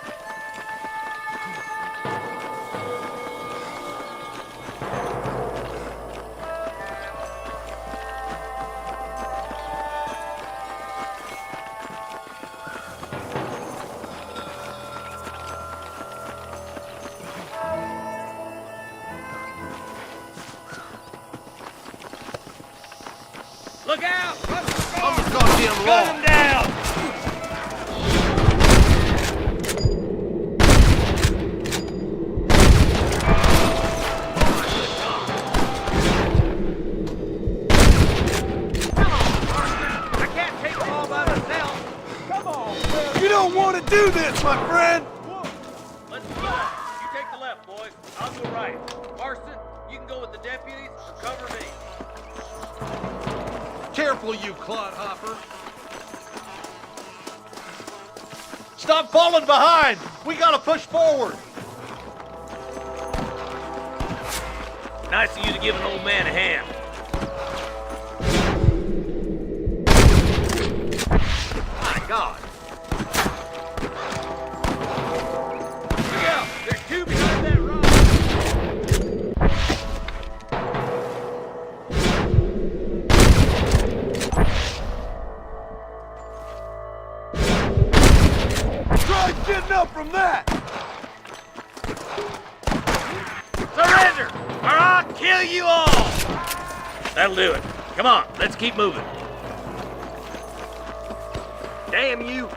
Look out! On the goddamn law! Gun him down! I can't take them all by myself. Come on! You don't want to do this, my friend! Let's go. You take the left, boys. I'll go right. Marston, you can go with the deputies or cover me. Careful, you clodhopper. Stop falling behind! We gotta push forward! Nice of you to give an old man a hand. My God. Look out! There's two behind that rock. Try getting up from that! Surrender, or I'll kill you all! That'll do it. Come on, let's keep moving. Damn you!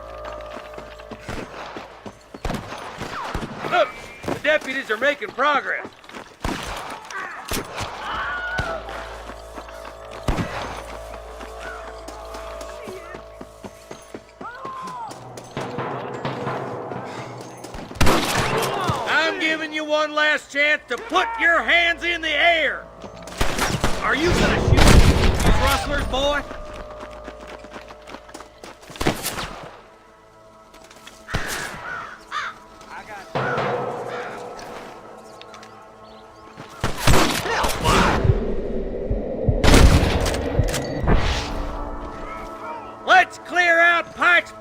Look, the deputies are making progress. I'm giving you one last chance to put your hands in the air. Are you gonna shoot these rustlers, boy? Let's clear out Pike's...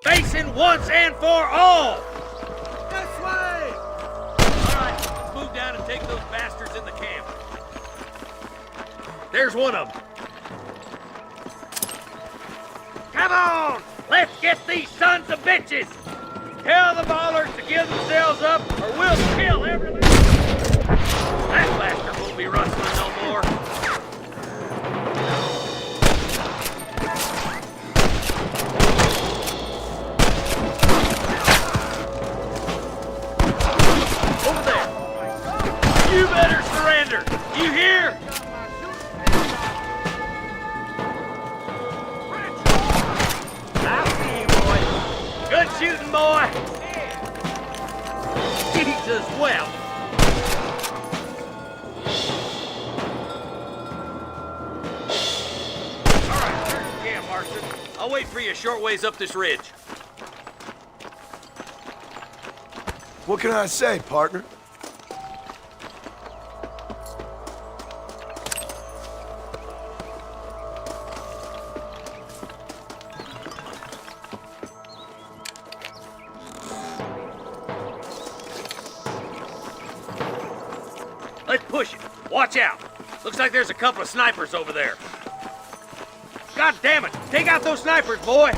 Facing once and for all! This way! Alright, let's move down and take those bastards in the camp. There's one of them. Come on! Let's get these sons of bitches! Tell the ballers to give themselves up or we'll kill everything! That bastard won't be rustling no more. You better surrender! You hear? I see you, boy. Good shooting, boy. Jesus, well. All right, here's your camp, Marston. I'll wait for you a short ways up this ridge. What can I say, partner? Let's push it. Watch out. Looks like there's a couple of snipers over there. God damn it. Take out those snipers, boy.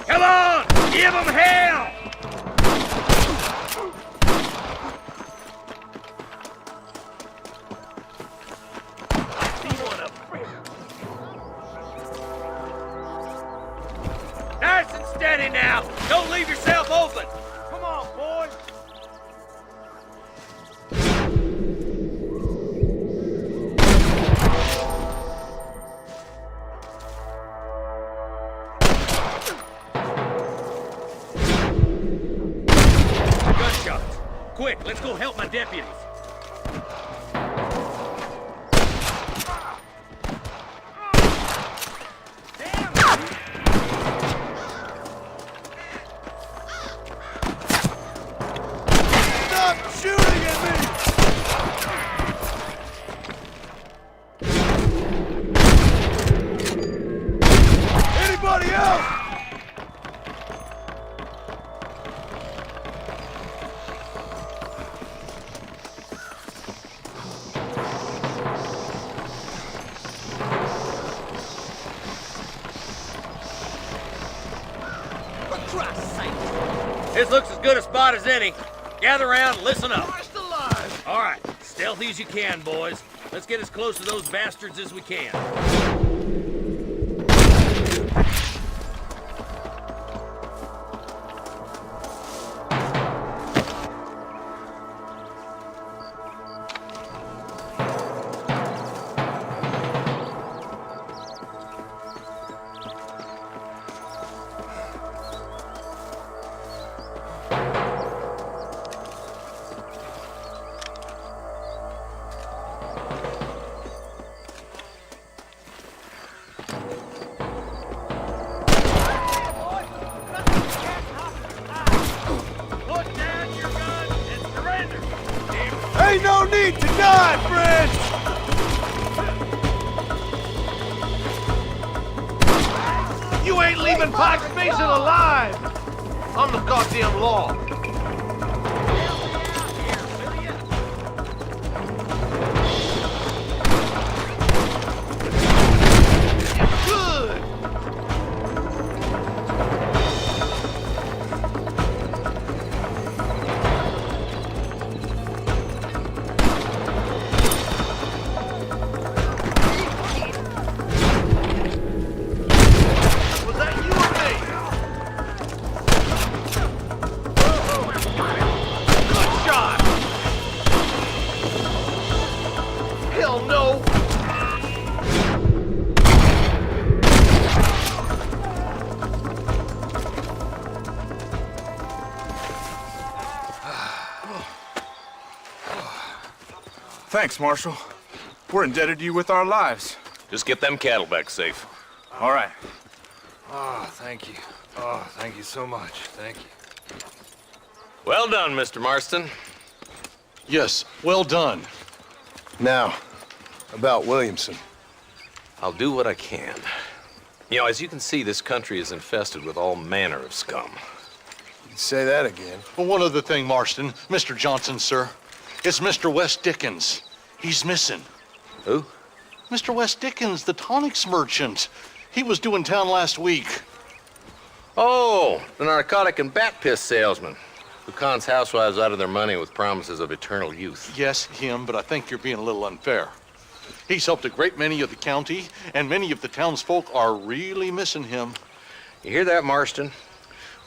Come on. Give them hell. I see one of them. Nice and steady now. Don't leave yourself open. Come on, boys. Quick, let's go help my deputies. Stop shooting at me! Anybody else? This looks as good a spot as any. Gather around and listen up. All right, stay Stealthy as you can, boys. Let's get as close to those bastards as we can. Ain't no need to die, friends! You ain't leaving Pike's Basin alive! On the goddamn law! Good! Was that you or me? Good shot! Hell no! Thanks, Marshal. We're indebted to you with our lives. Just get them cattle back safe. All right. Oh, thank you. Oh, thank you so much. Thank you. Well done, Mr. Marston. Yes, well done. Now, about Williamson. I'll do what I can. You know, as you can see, this country is infested with all manner of scum. Say that again. Well, one other thing, Marston. Mr. Johnson, sir. It's Mr. Wes Dickens. He's missing. Who? Mr. Wes Dickens, the tonics merchant. He was due in town last week. Oh, the narcotic and bat piss salesman who cons housewives out of their money with promises of eternal youth. Yes, him, but I think you're being a little unfair. He's helped a great many of the county, and many of the townsfolk are really missing him. You hear that, Marston?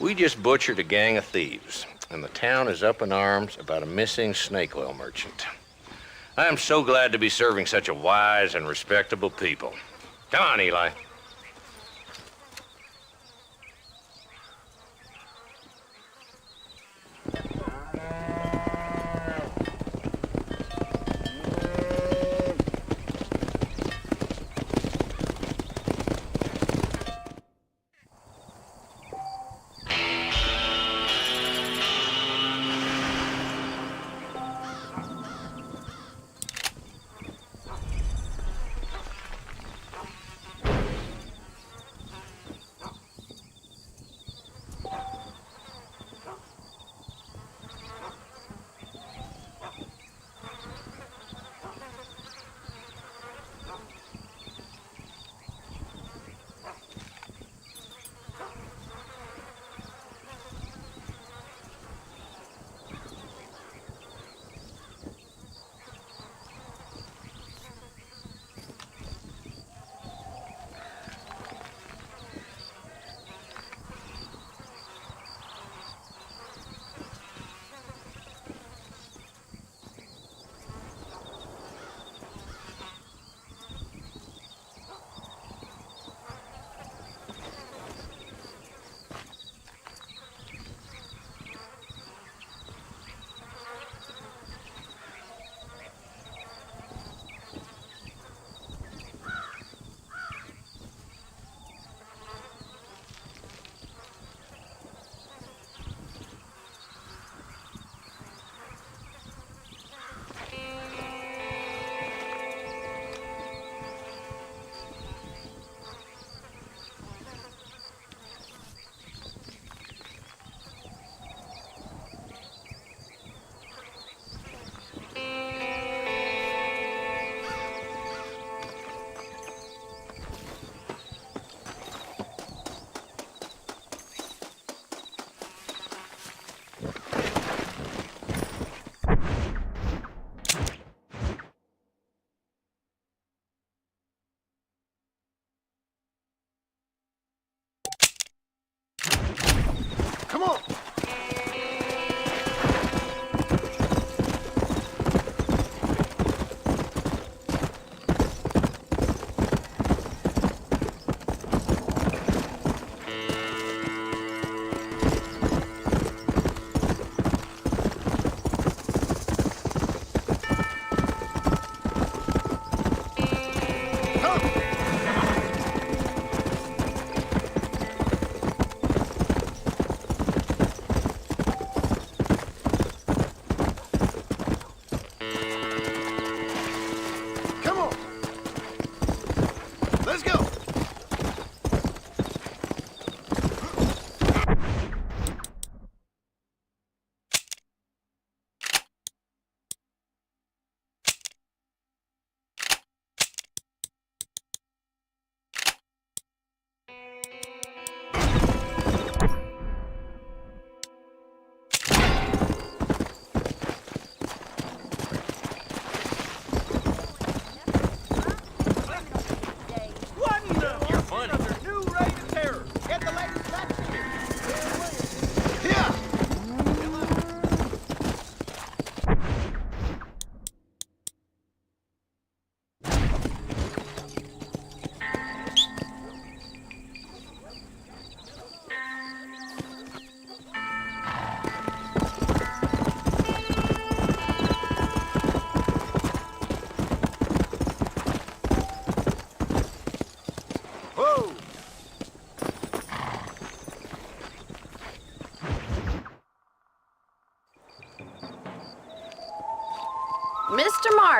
We just butchered a gang of thieves, and the town is up in arms about a missing snake oil merchant. I am so glad to be serving such a wise and respectable people. Come on, Eli.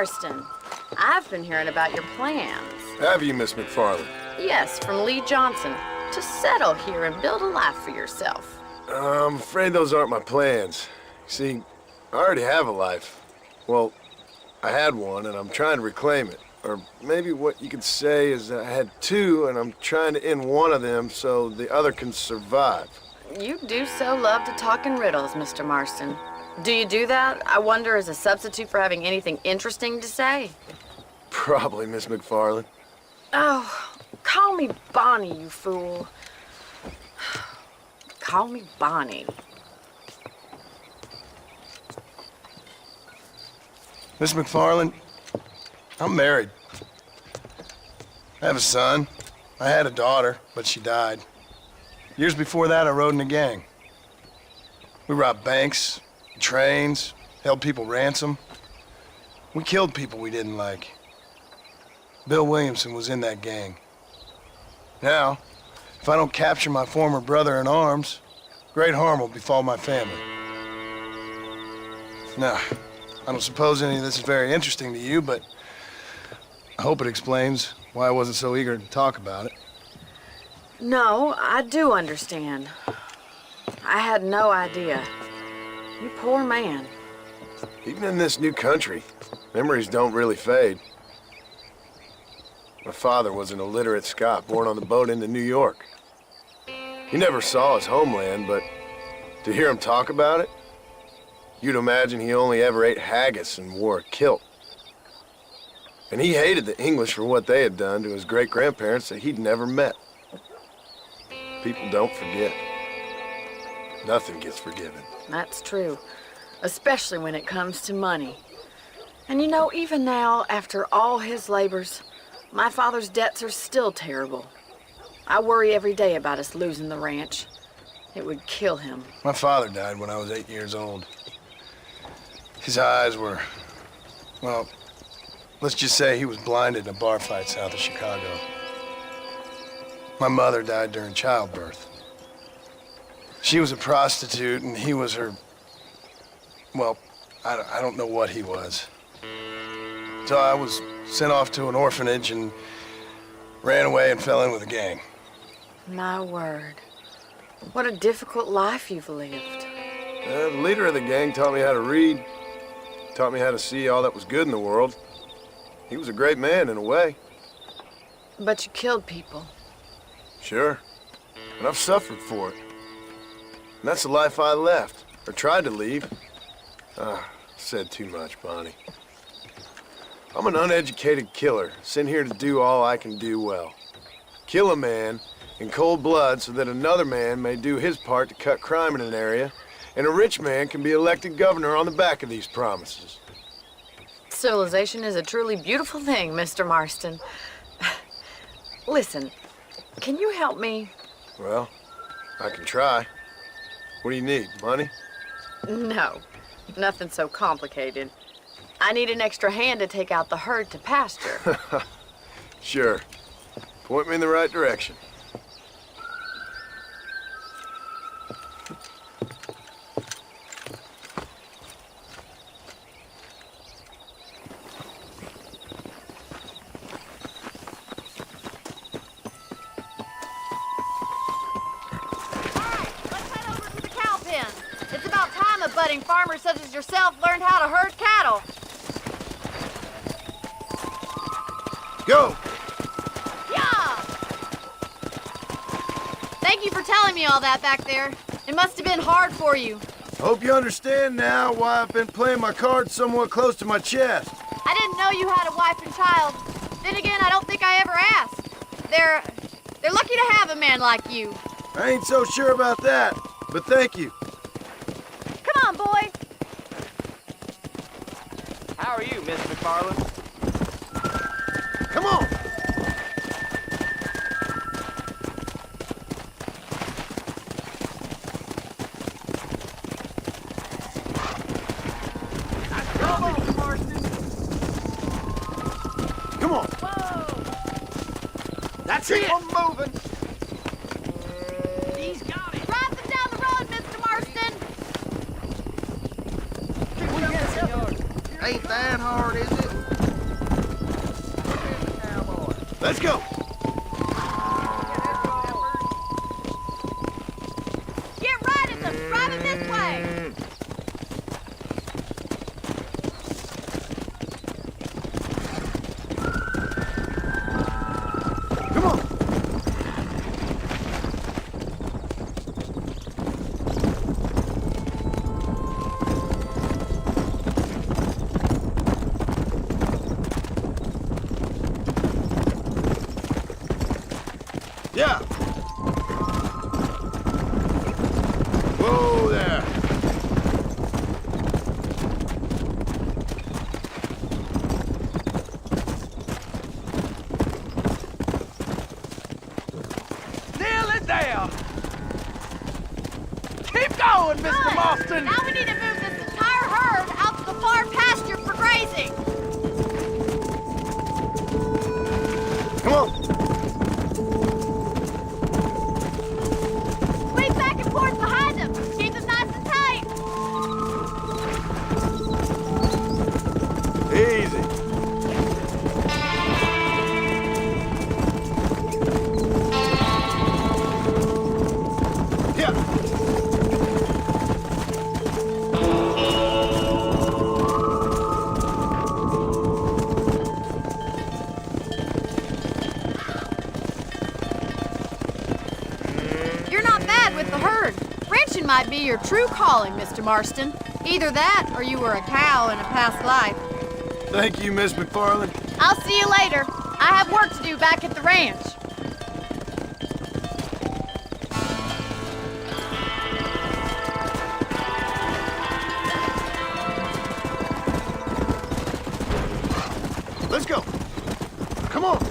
Marston, I've been hearing about your plans. Have you, Miss McFarland? Yes, from Lee Johnson, to settle here and build a life for yourself. I'm afraid those aren't my plans. See, I already have a life. Well, I had one, and I'm trying to reclaim it. Or maybe what you could say is that I had two, and I'm trying to end one of them so the other can survive. You do so love to talk in riddles, Mr. Marston. Do you do that, I wonder, as a substitute for having anything interesting to say? Probably, Miss McFarland. Oh, call me Bonnie, you fool. Call me Bonnie. Miss McFarland, I'm married. I have a son. I had a daughter, but she died. Years before that, I rode in a gang. We robbed banks, trains, held people ransom. We killed people we didn't like. Bill Williamson was in that gang. Now, if I don't capture my former brother in arms, great harm will befall my family. Now, I don't suppose any of this is very interesting to you, but I hope it explains why I wasn't so eager to talk about it. No, I do understand. I had no idea. You poor man. Even in this new country, memories don't really fade. My father was an illiterate Scot born on the boat into New York. He never saw his homeland, but to hear him talk about it, you'd imagine he only ever ate haggis and wore a kilt. And he hated the English for what they had done to his great-grandparents that he'd never met. People don't forget. Nothing gets forgiven. That's true, especially when it comes to money. And you know, even now, after all his labors, my father's debts are still terrible. I worry every day about us losing the ranch. It would kill him. My father died when I was 8 years old. His eyes were, well, let's just say he was blinded in a bar fight south of Chicago. My mother died during childbirth. She was a prostitute, and he was her, well, I don't know what he was. So I was sent off to an orphanage and ran away and fell in with a gang. My word. What a difficult life you've lived. The leader of the gang taught me how to read, taught me how to see all that was good in the world. He was a great man in a way. But you killed people. Sure. And I've suffered for it. And that's the life I left, or tried to leave. Said too much, Bonnie. I'm an uneducated killer, sent here to do all I can do well. Kill a man in cold blood so that another man may do his part to cut crime in an area, and a rich man can be elected governor on the back of these promises. Civilization is a truly beautiful thing, Mr. Marston. Listen, can you help me? Well, I can try. What do you need, money? No, nothing so complicated. I need an extra hand to take out the herd to pasture. Sure. Point me in the right direction. It's about time a budding farmer such as yourself learned how to herd cattle. Go! Yeah! Thank you for telling me all that back there. It must have been hard for you. Hope you understand now why I've been playing my cards somewhat close to my chest. I didn't know you had a wife and child. Then again, I don't think I ever asked. They're lucky to have a man like you. I ain't so sure about that, but thank you. Come on, boy. How are you, Miss McFarland? Come on! Come on! Whoa! That's it! Keep 'em moving. He's got it. Drive them down the road, Mr. Marston. Ain't that hard, is it? Let's go! Get right at them! Driving this way! Come on! Yeah! Whoa there! Nearly there! Keep going, Mr. Marston! Now we need to move this entire herd out to the far pasture for grazing! Come on! Squeeze back and forth behind them! Keep them nice and tight! Easy. Yeah. You're not bad with the herd. Ranching might be your true calling, Mr. Marston. Either that, or you were a cow in a past life. Thank you, Miss McFarland. I'll see you later. I have work to do back at the ranch. Let's go. Come on.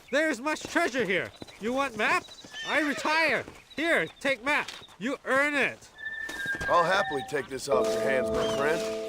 There's much treasure here. You want map? I retire. Here, take map. You earn it. I'll happily take this off your hands, my friend.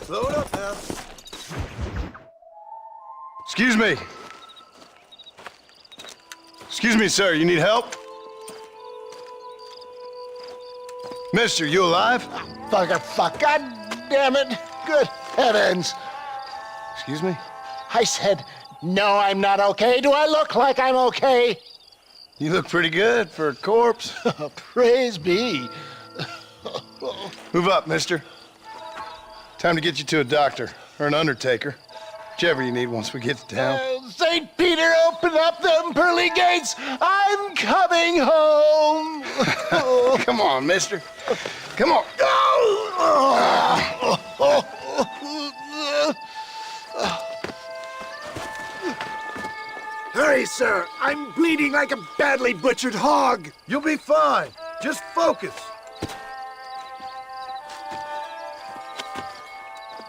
Slow it up now. Excuse me. Excuse me, sir, you need help? Mister, you alive? Fuck, God damn it. Good heavens. Excuse me? I said, no, I'm not okay. Do I look like I'm okay? You look pretty good for a corpse. Praise be. Move up, mister. Time to get you to a doctor or an undertaker. Whichever you need once we get to town. St. Peter, open up them pearly gates. I'm coming home. Come on, mister. Come on. Hurry, sir. I'm bleeding like a badly butchered hog. You'll be fine. Just focus.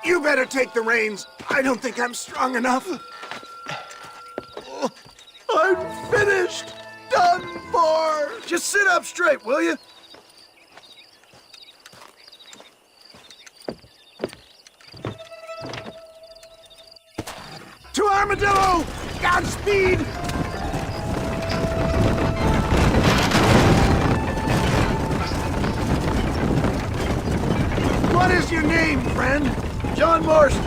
You better take the reins. I don't think I'm strong enough. I'm finished. Done for. Just sit up straight, will you? To Armadillo! Godspeed! What is your name, friend? John Marston.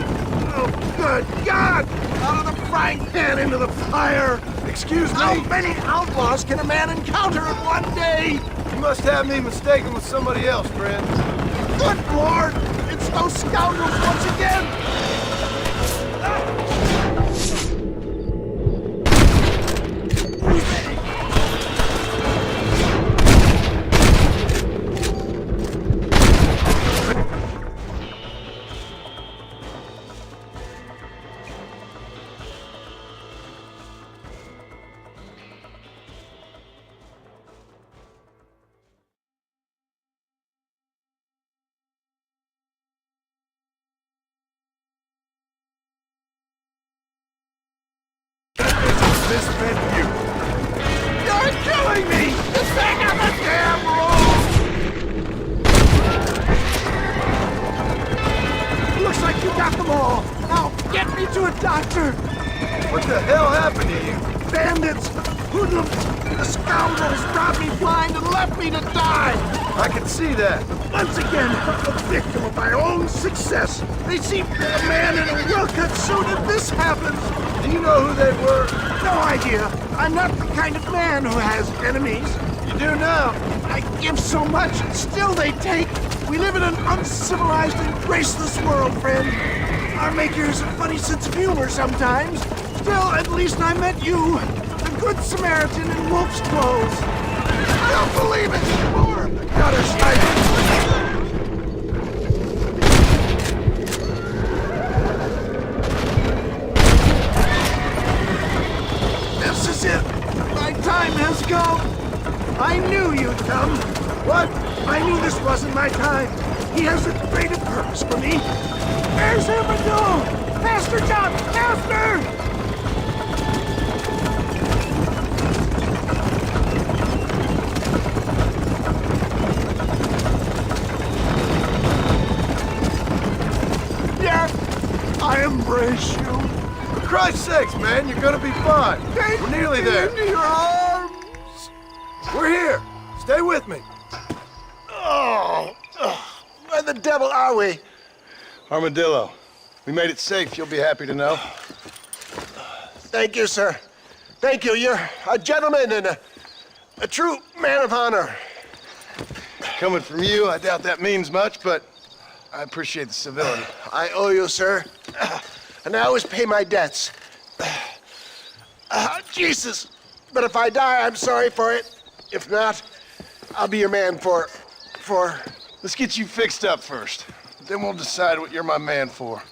Oh, good God! Out of the frying pan into the fire! Excuse me? How many outlaws can a man encounter in one day? You must have me mistaken with somebody else, friend. Good Lord! It's those scoundrels once again! This venue. You're killing me! The thing on the damn road! Looks like you got them all. Now get me to a doctor. What the hell happened to you? Bandits, hoodlums, the scoundrels brought me blind and left me to die. I can see that. Once again, a victim of my own success. They see a man in a well-cut suit and this happens. Do you know who they were? No idea. I'm not the kind of man who has enemies. You do now. I give so much, and still they take. We live in an uncivilized and graceless world, friend. Our maker has a funny sense of humor sometimes. Still, at least I met you, the good Samaritan in wolf's clothes. I don't believe it anymore. Gutter sniper. This is it. My time has come. I knew you'd come. What? I knew this wasn't my time. He has a greater purpose for me. Where's Armadillo? Faster, John! Faster! Yes, I embrace you. For Christ's sakes, man, you're gonna be fine. We're nearly there. Into your arms. We're here. Stay with me. Oh, where the devil are we? Armadillo, we made it safe, you'll be happy to know. Thank you, sir. Thank you. You're a gentleman and a true man of honor. Coming from you, I doubt that means much, but I appreciate the civility. I owe you, sir. And I always pay my debts. Jesus. But if I die, I'm sorry for it. If not, I'll be your man for... Let's get you fixed up first. Then we'll decide what you're my man for.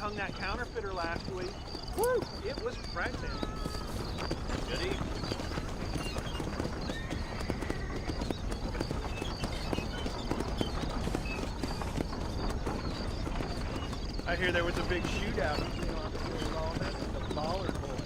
Hung hung that counterfeiter last week. Woo! It was frightening. Good evening. I hear there was a big shootout between our lawmen and the Baller Boys.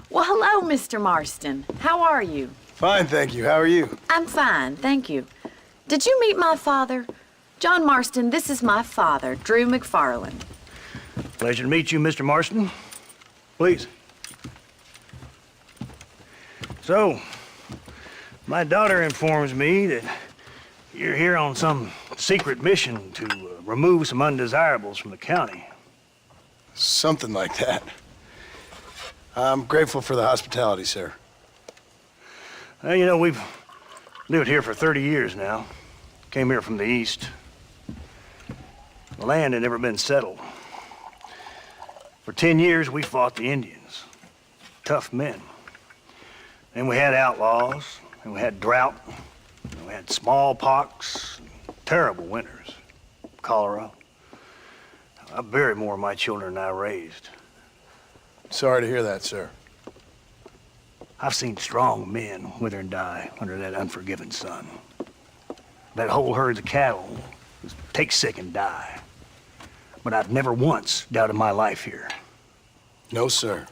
Well, hello, Mr. Marston. How are you? Fine, thank you. How are you? I'm fine, thank you. Did you meet my father? John Marston, this is my father, Drew McFarland. Pleasure to meet you, Mr. Marston. Please. So, my daughter informs me that you're here on some secret mission to remove some undesirables from the county. Something like that. I'm grateful for the hospitality, sir. Well, you know, we've lived here for 30 years now. Came here from the east. The land had never been settled. For 10 years, we fought the Indians. Tough men. Then we had outlaws, and we had drought, and we had smallpox, terrible winters, cholera. I buried more of my children than I raised. Sorry to hear that, sir. I've seen strong men wither and die under that unforgiving sun. That whole herds of cattle just take sick and die. But I've never once doubted my life here. No, sir.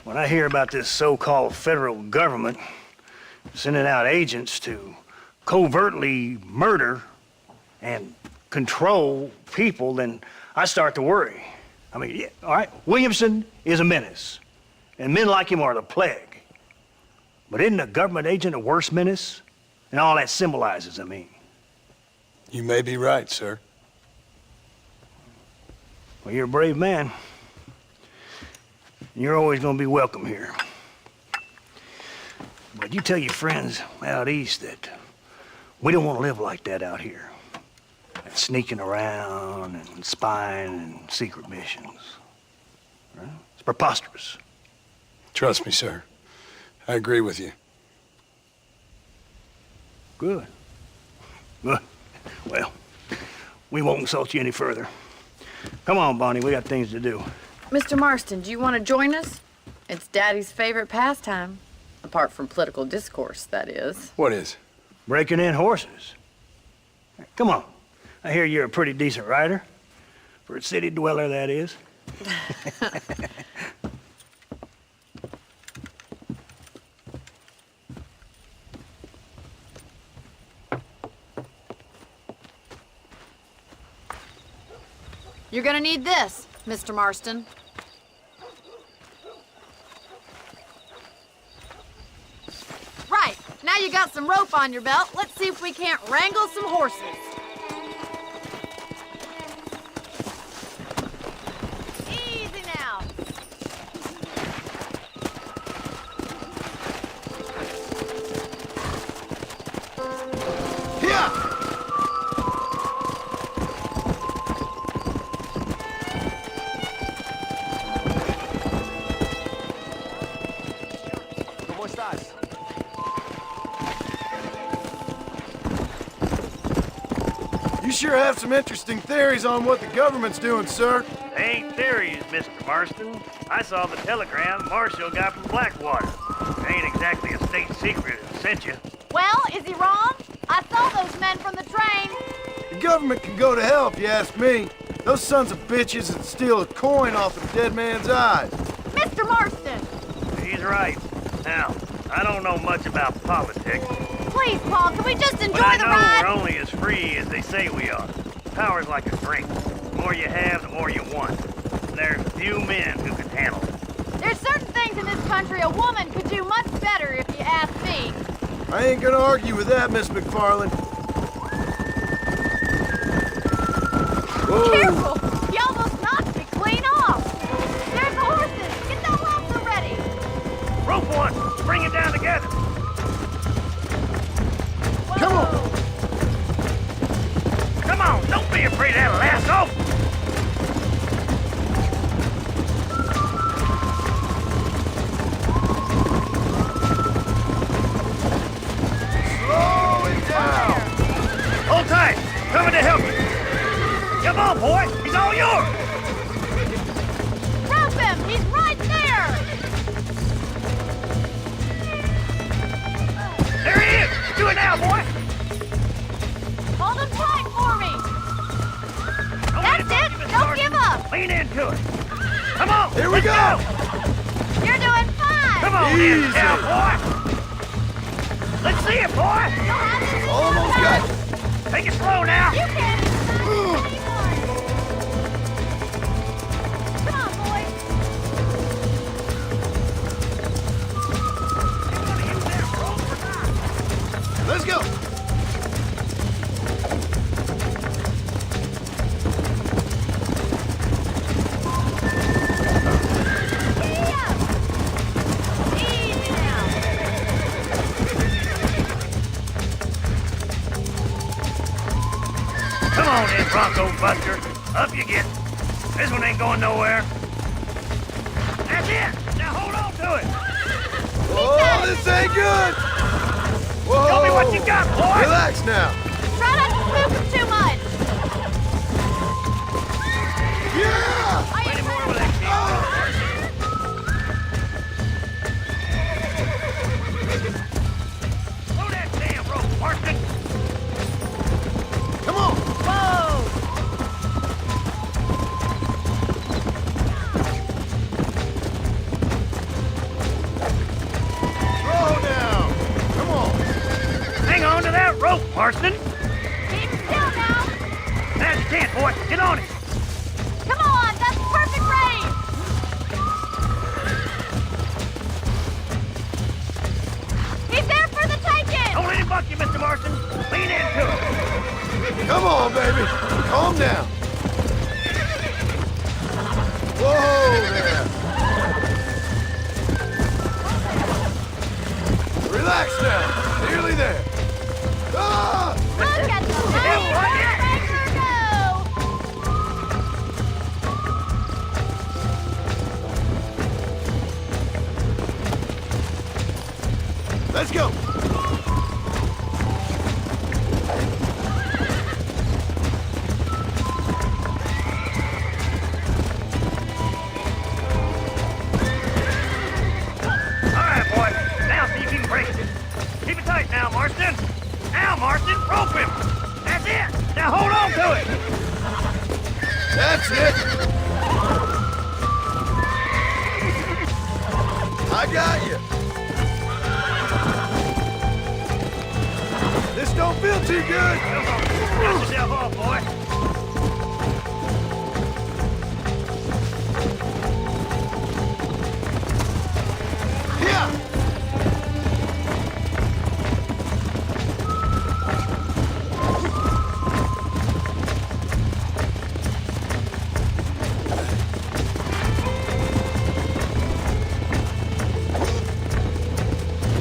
When I hear about this so-called federal government sending out agents to covertly murder and control people, then I start to worry. I mean, yeah, all right, Williamson is a menace, and men like him are the plague. But isn't a government agent a worse menace? And all that symbolizes, I mean. You may be right, sir. Well, you're a brave man. And you're always gonna be welcome here. But you tell your friends out east that we don't want to live like that out here. Sneaking around and spying and secret missions. Right? It's preposterous. Trust me, sir. I agree with you. Good. Good. Well, we won't insult you any further. Come on, Bonnie, we got things to do. Mr. Marston, do you want to join us? It's Daddy's favorite pastime. Apart from political discourse, that is. What is? Breaking in horses. Come on. I hear you're a pretty decent rider. For a city dweller, that is. You're gonna need this, Mr. Marston. Right, now you got some rope on your belt, let's see if we can't wrangle some horses. Easy now. Yeah! You sure have some interesting theories on what the government's doing, sir. They ain't theories, Mr. Marston. I saw the telegram Marshall got from Blackwater. It ain't exactly a state secret that sent you. Well, is he wrong? I saw those men from the train. The government can go to hell if you ask me. Those sons of bitches that steal a coin off a dead man's eyes. Mr. Marston! He's right. Now, I don't know much about politics. Please, Paul, can we just enjoy but I the know ride? we're only as free as they say we are. Power's like a drink. The more you have, the more you want. And there's few men who can handle it. There's certain things in this country a woman could do much better, if you ask me. I ain't gonna argue with that, Miss McFarland. Whoa. Careful! You almost knocked me clean off! There's the horses! Get that lasso ready! Rope one! Bring it down together! Come on! Come on! Don't be afraid of that lasso! Slow it down! Hold tight! Coming to help you! Come on, boy! He's all yours! Rope him! He's right there! There he is! Do it now, boy! Hold him tight for me! That's it! Don't give up! Lean into it! Come on! Here we go! You're doing fine! Come on Easy. in, cowboy! Let's see it, boy! Almost got it. Take it slow now! You can! Come on, boy! Let's go! Easy now! Come on in, Bronco Buster. Up you get. This one ain't going nowhere. That's it! Now hold on to it! Oh, this ain't good! Whoa! Show me what you got, boy! Relax now. Try not to spook him too much! Yeah! Are you More with that Slow that damn rope, Marston! Come on! Whoa! Slow down! Come on! Hang on to that rope, Marston! Keep still now! Now's your chance, boy. Get on it! Come on! That's perfect Let's go. All right, boy. Now see if you can break it. Keep it tight now, Marston. Now, Marston, rope him. That's it. Now hold on to it. That's it. I got you. This don't feel too good. Come on. Dust yourself off, boy. Yeah.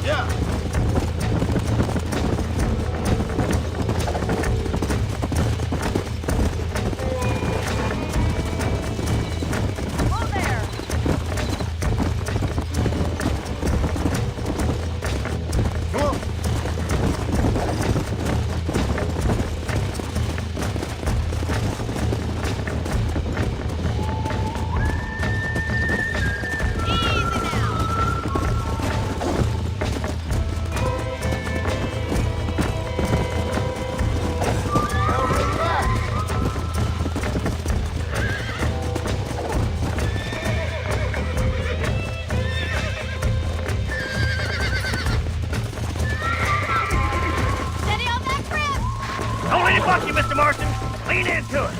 Yeah. Whoa there. Come on. Easy now. Now relax. Steady on that grip. Don't let it buck you, Mr. Marston. Lean into it.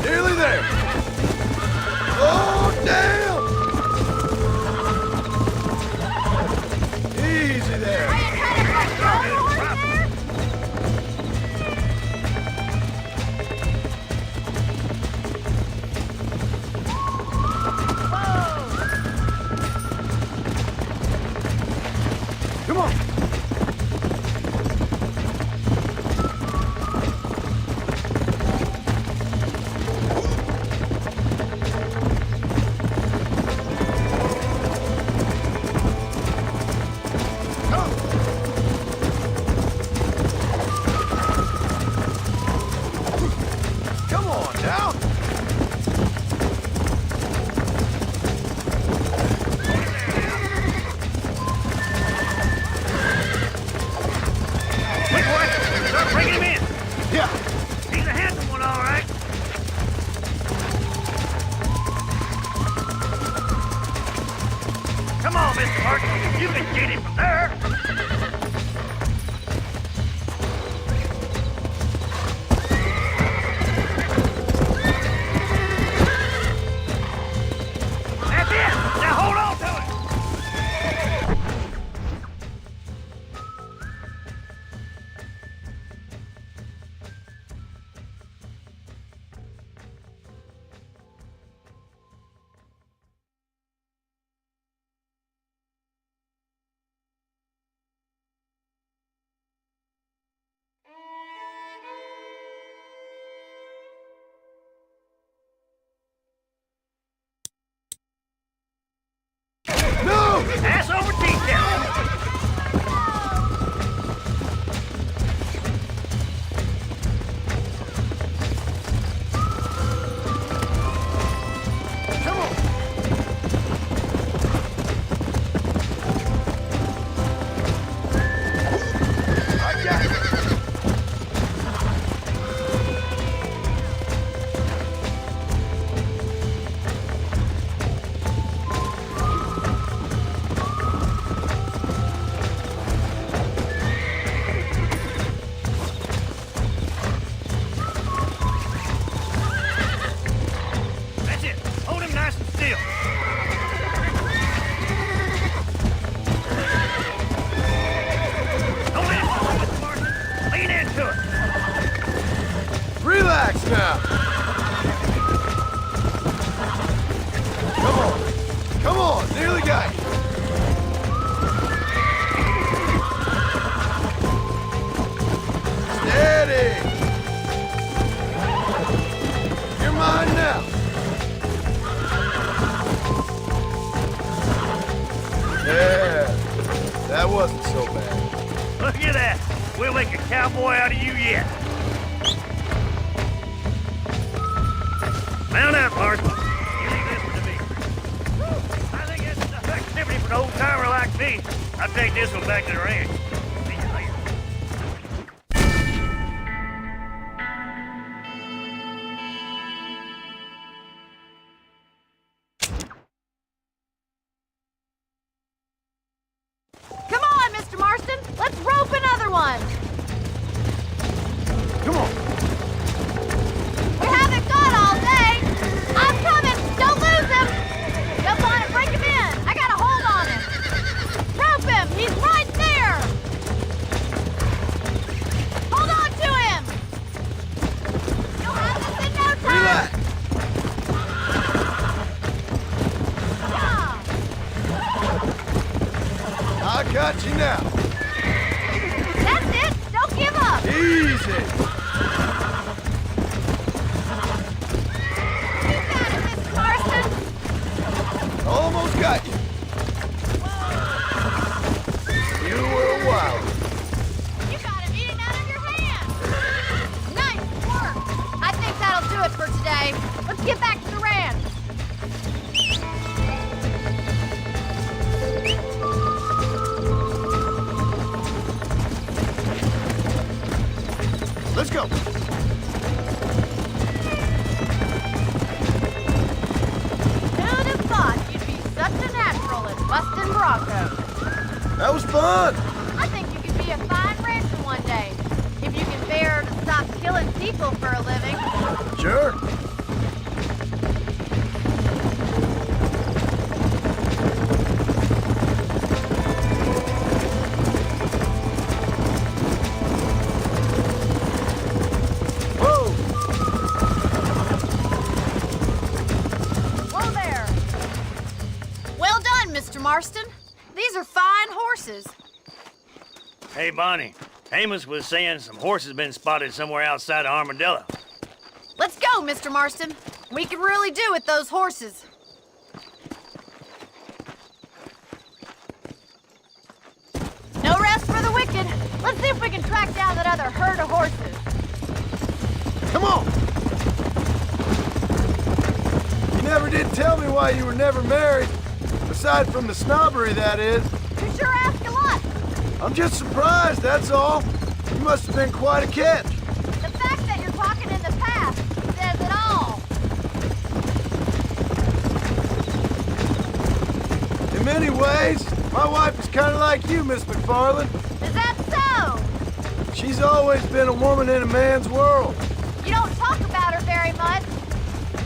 Nearly there. Oh, damn. Easy there. Are you trying to break your own horse there? Come on. Come on now. Quick, boy. Start bringing him in. Yeah. He's a handsome one, all right. Come on, Mr. Marston. You can get him from there. make a cowboy out of you yet. Mount out, Marston. You leave this one to me. I think it's enough activity for an old-timer like me. I'll take this one back to the ranch. See you later. Come on, Mr. Marston. Let's rope another one. Come on. We haven't got all day. I'm coming. Don't lose him. Jump on and break him in. I got a hold on him. Rope him. He's right there. Hold on to him. You'll have this in no time. Relax. I got you now. That's it. Don't give up. Easy. You got it, Mr. Marston. Almost got you. You were a wild. You got him eating out of your hand. Nice work. I think that'll do it for today. Let's get back to the ranch. Let's go. Who'd have thought you'd be such a natural at busting Broncos? That was fun. I think you could be a fine rancher one day, if you can bear to stop killing people for a living. Sure. Whoa there. Well done, Mr. Marston. These are fine horses. Hey, Bonnie. Amos was saying some horses been spotted somewhere outside of Armadillo. Let's go, Mr. Marston. We can really do with those horses. No rest for the wicked. Let's see if we can track down that other herd of horses. Come on. You never did tell me why you were never married. Aside from the snobbery, that is. You sure ask a lot. I'm just surprised, that's all. You must have been quite a catch. The fact that you're talking in the past says it all. In many ways, my wife is kind of like you, Miss McFarland. Is that so? She's always been a woman in a man's world. You don't talk about her very much.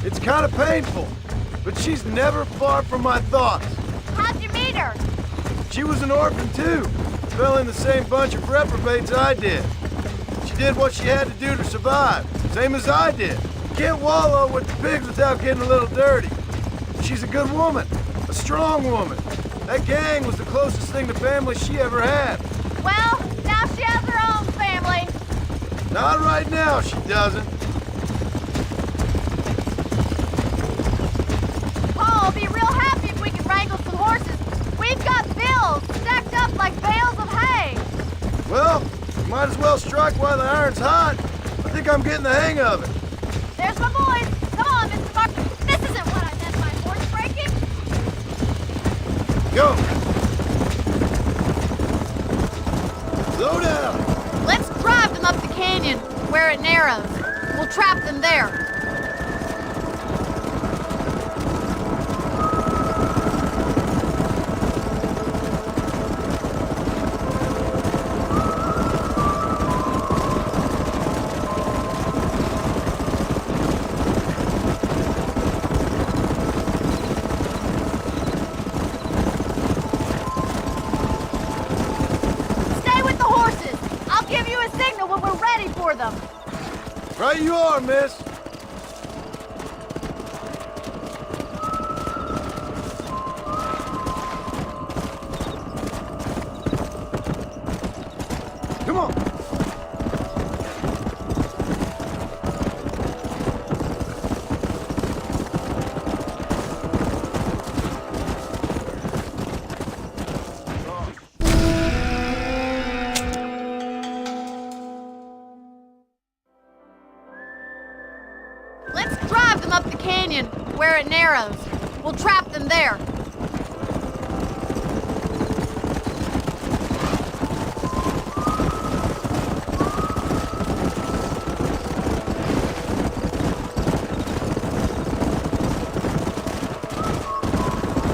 It's kind of painful, but she's never far from my thoughts. How'd you meet her? She was an orphan, too. Fell in the same bunch of reprobates I did. She did what she had to do to survive, same as I did. Can't wallow with the pigs without getting a little dirty. She's a good woman, a strong woman. That gang was the closest thing to family she ever had. Well, now she has her own family. Not right now, she doesn't. Paul will be real happy if we can wrangle some horses. We've got bills stacked up like bales of hay. Well, might as well strike while the iron's hot. I think I'm getting the hang of it. There's my boys. Come on, Mr. Marston. This isn't what I meant by horse breaking. Go! Slow down! Let's drive them up the canyon where it narrows. We'll trap them there. Stay with the horses. I'll give you a signal when we're ready for them. Right you are, miss. Come on. canyon where it narrows. We'll trap them there.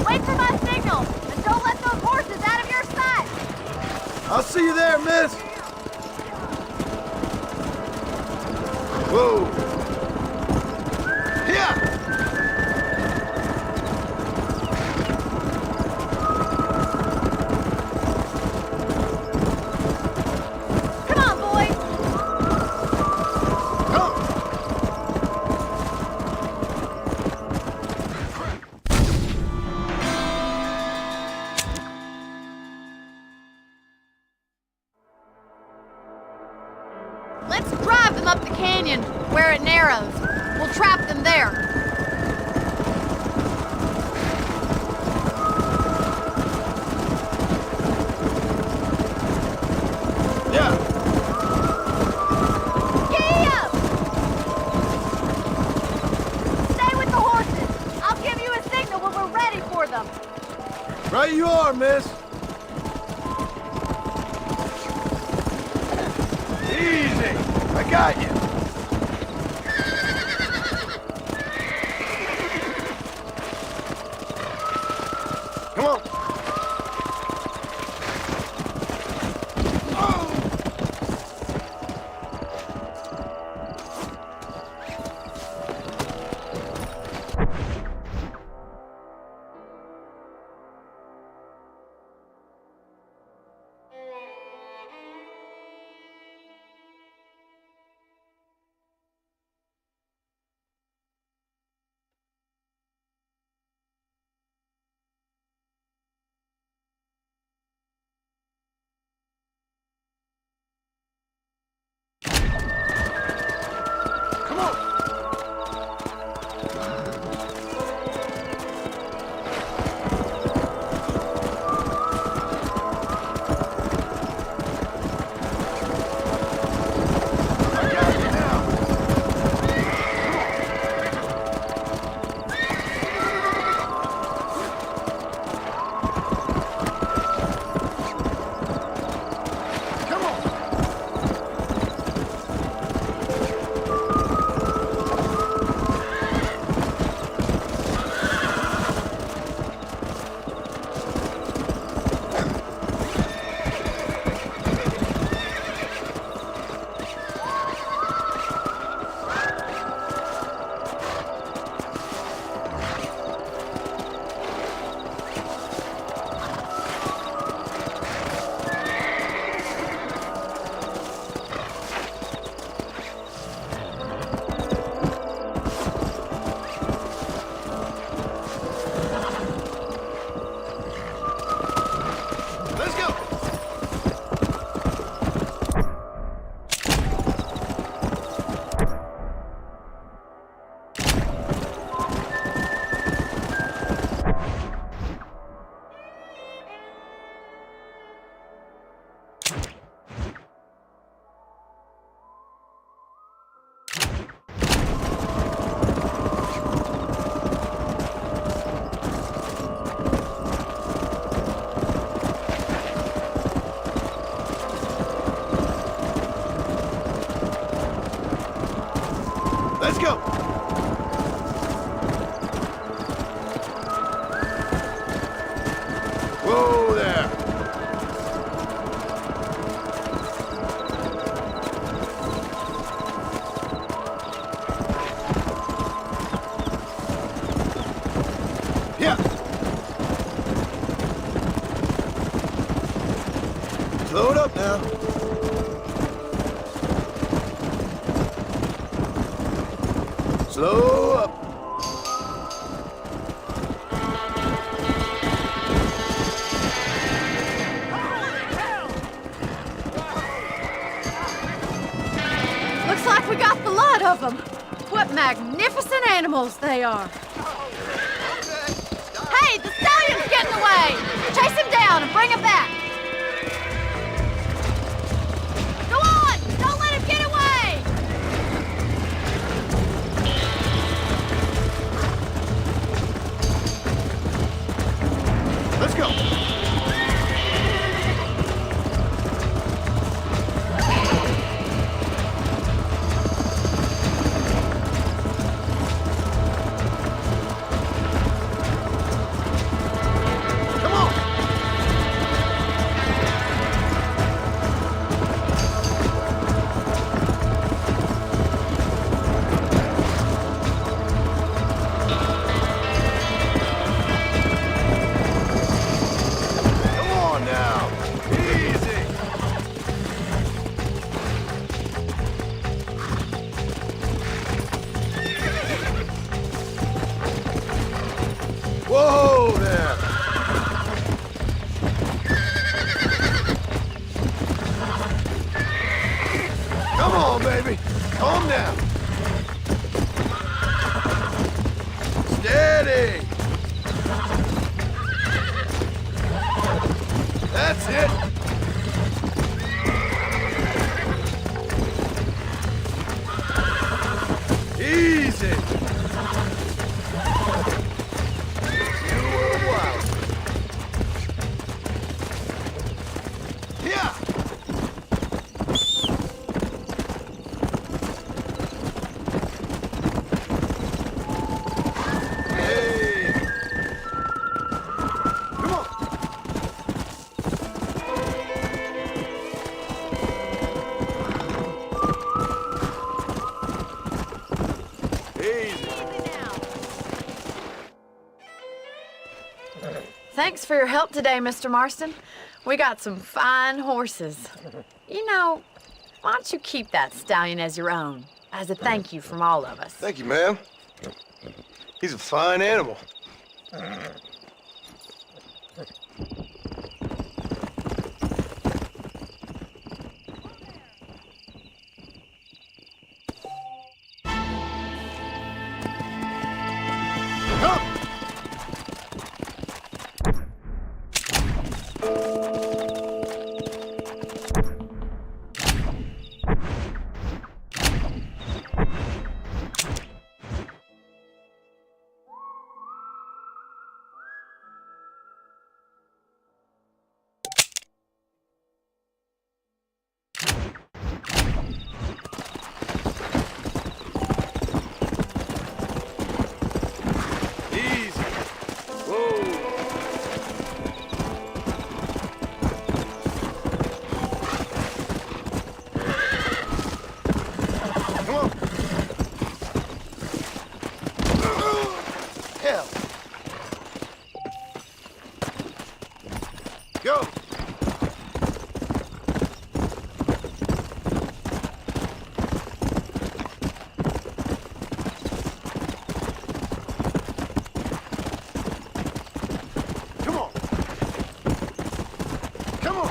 Wait for my signal, and don't let those horses out of your sight. I'll see you there, miss. Whoa. Here. Come on, boys. Let's drive them up the canyon where it narrows. We'll trap them there. Yeah. Giddy up! Stay with the horses. I'll give you a signal when we're ready for them. Right you are, miss. Easy. I got you. Come on. Let's go. Whoa there. Yeah. Slow it up now. Slow up. Looks like we got the lot of them. What magnificent animals they are. Hey, the stallion's getting away. Chase him down and bring him back. Go on, don't let him get away. Steady! That's it! Easy! You were wild. Yeah! Hey! Come on! Thanks for your help today, Mr. Marston. We got some fine horses. You know, why don't you keep that stallion as your own, as a thank you from all of us? Thank you, ma'am. He's a fine animal. Go! Come on! Come on!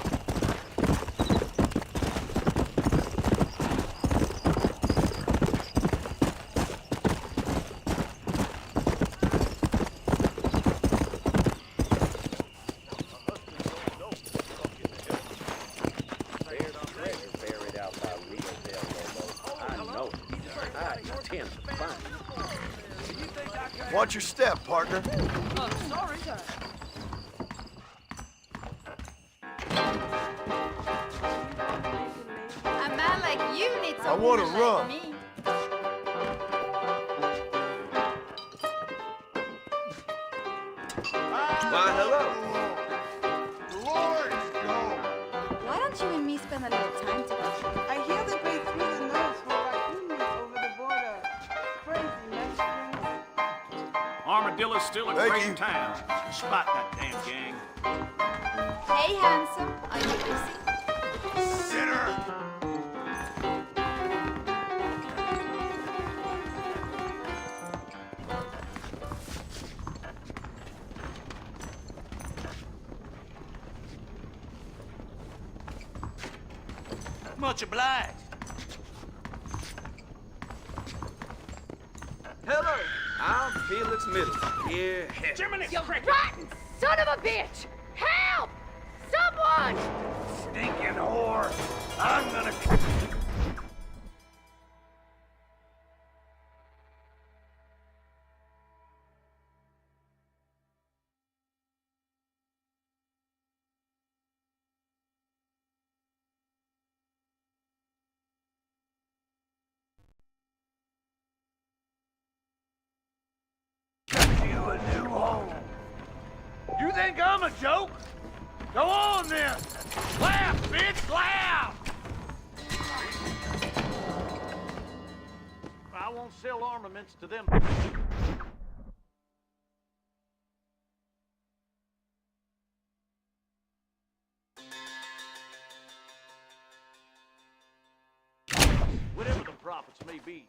Watch your step, partner. Sorry, sir. A man like you needs I someone want to like run. me. Why, hello. Why don't you and me spend a little time together? I hear they pay through the nose for raccoon meat over the border. Crazy Mexicans. Armadillo's still a Thank great you. town. Spot that damn gang. Hey, handsome. Are you busy? Sinner! Much obliged. Hello, I'm Felix Middleton. Yeah. Jiminy You cricket. rotten son of a bitch! Help! Someone! Stinking whore. I'm gonna... you a new home. You think I'm a joke? Go on then. Laugh, bitch, laugh. I won't sell armaments to them. Whatever the profits may be.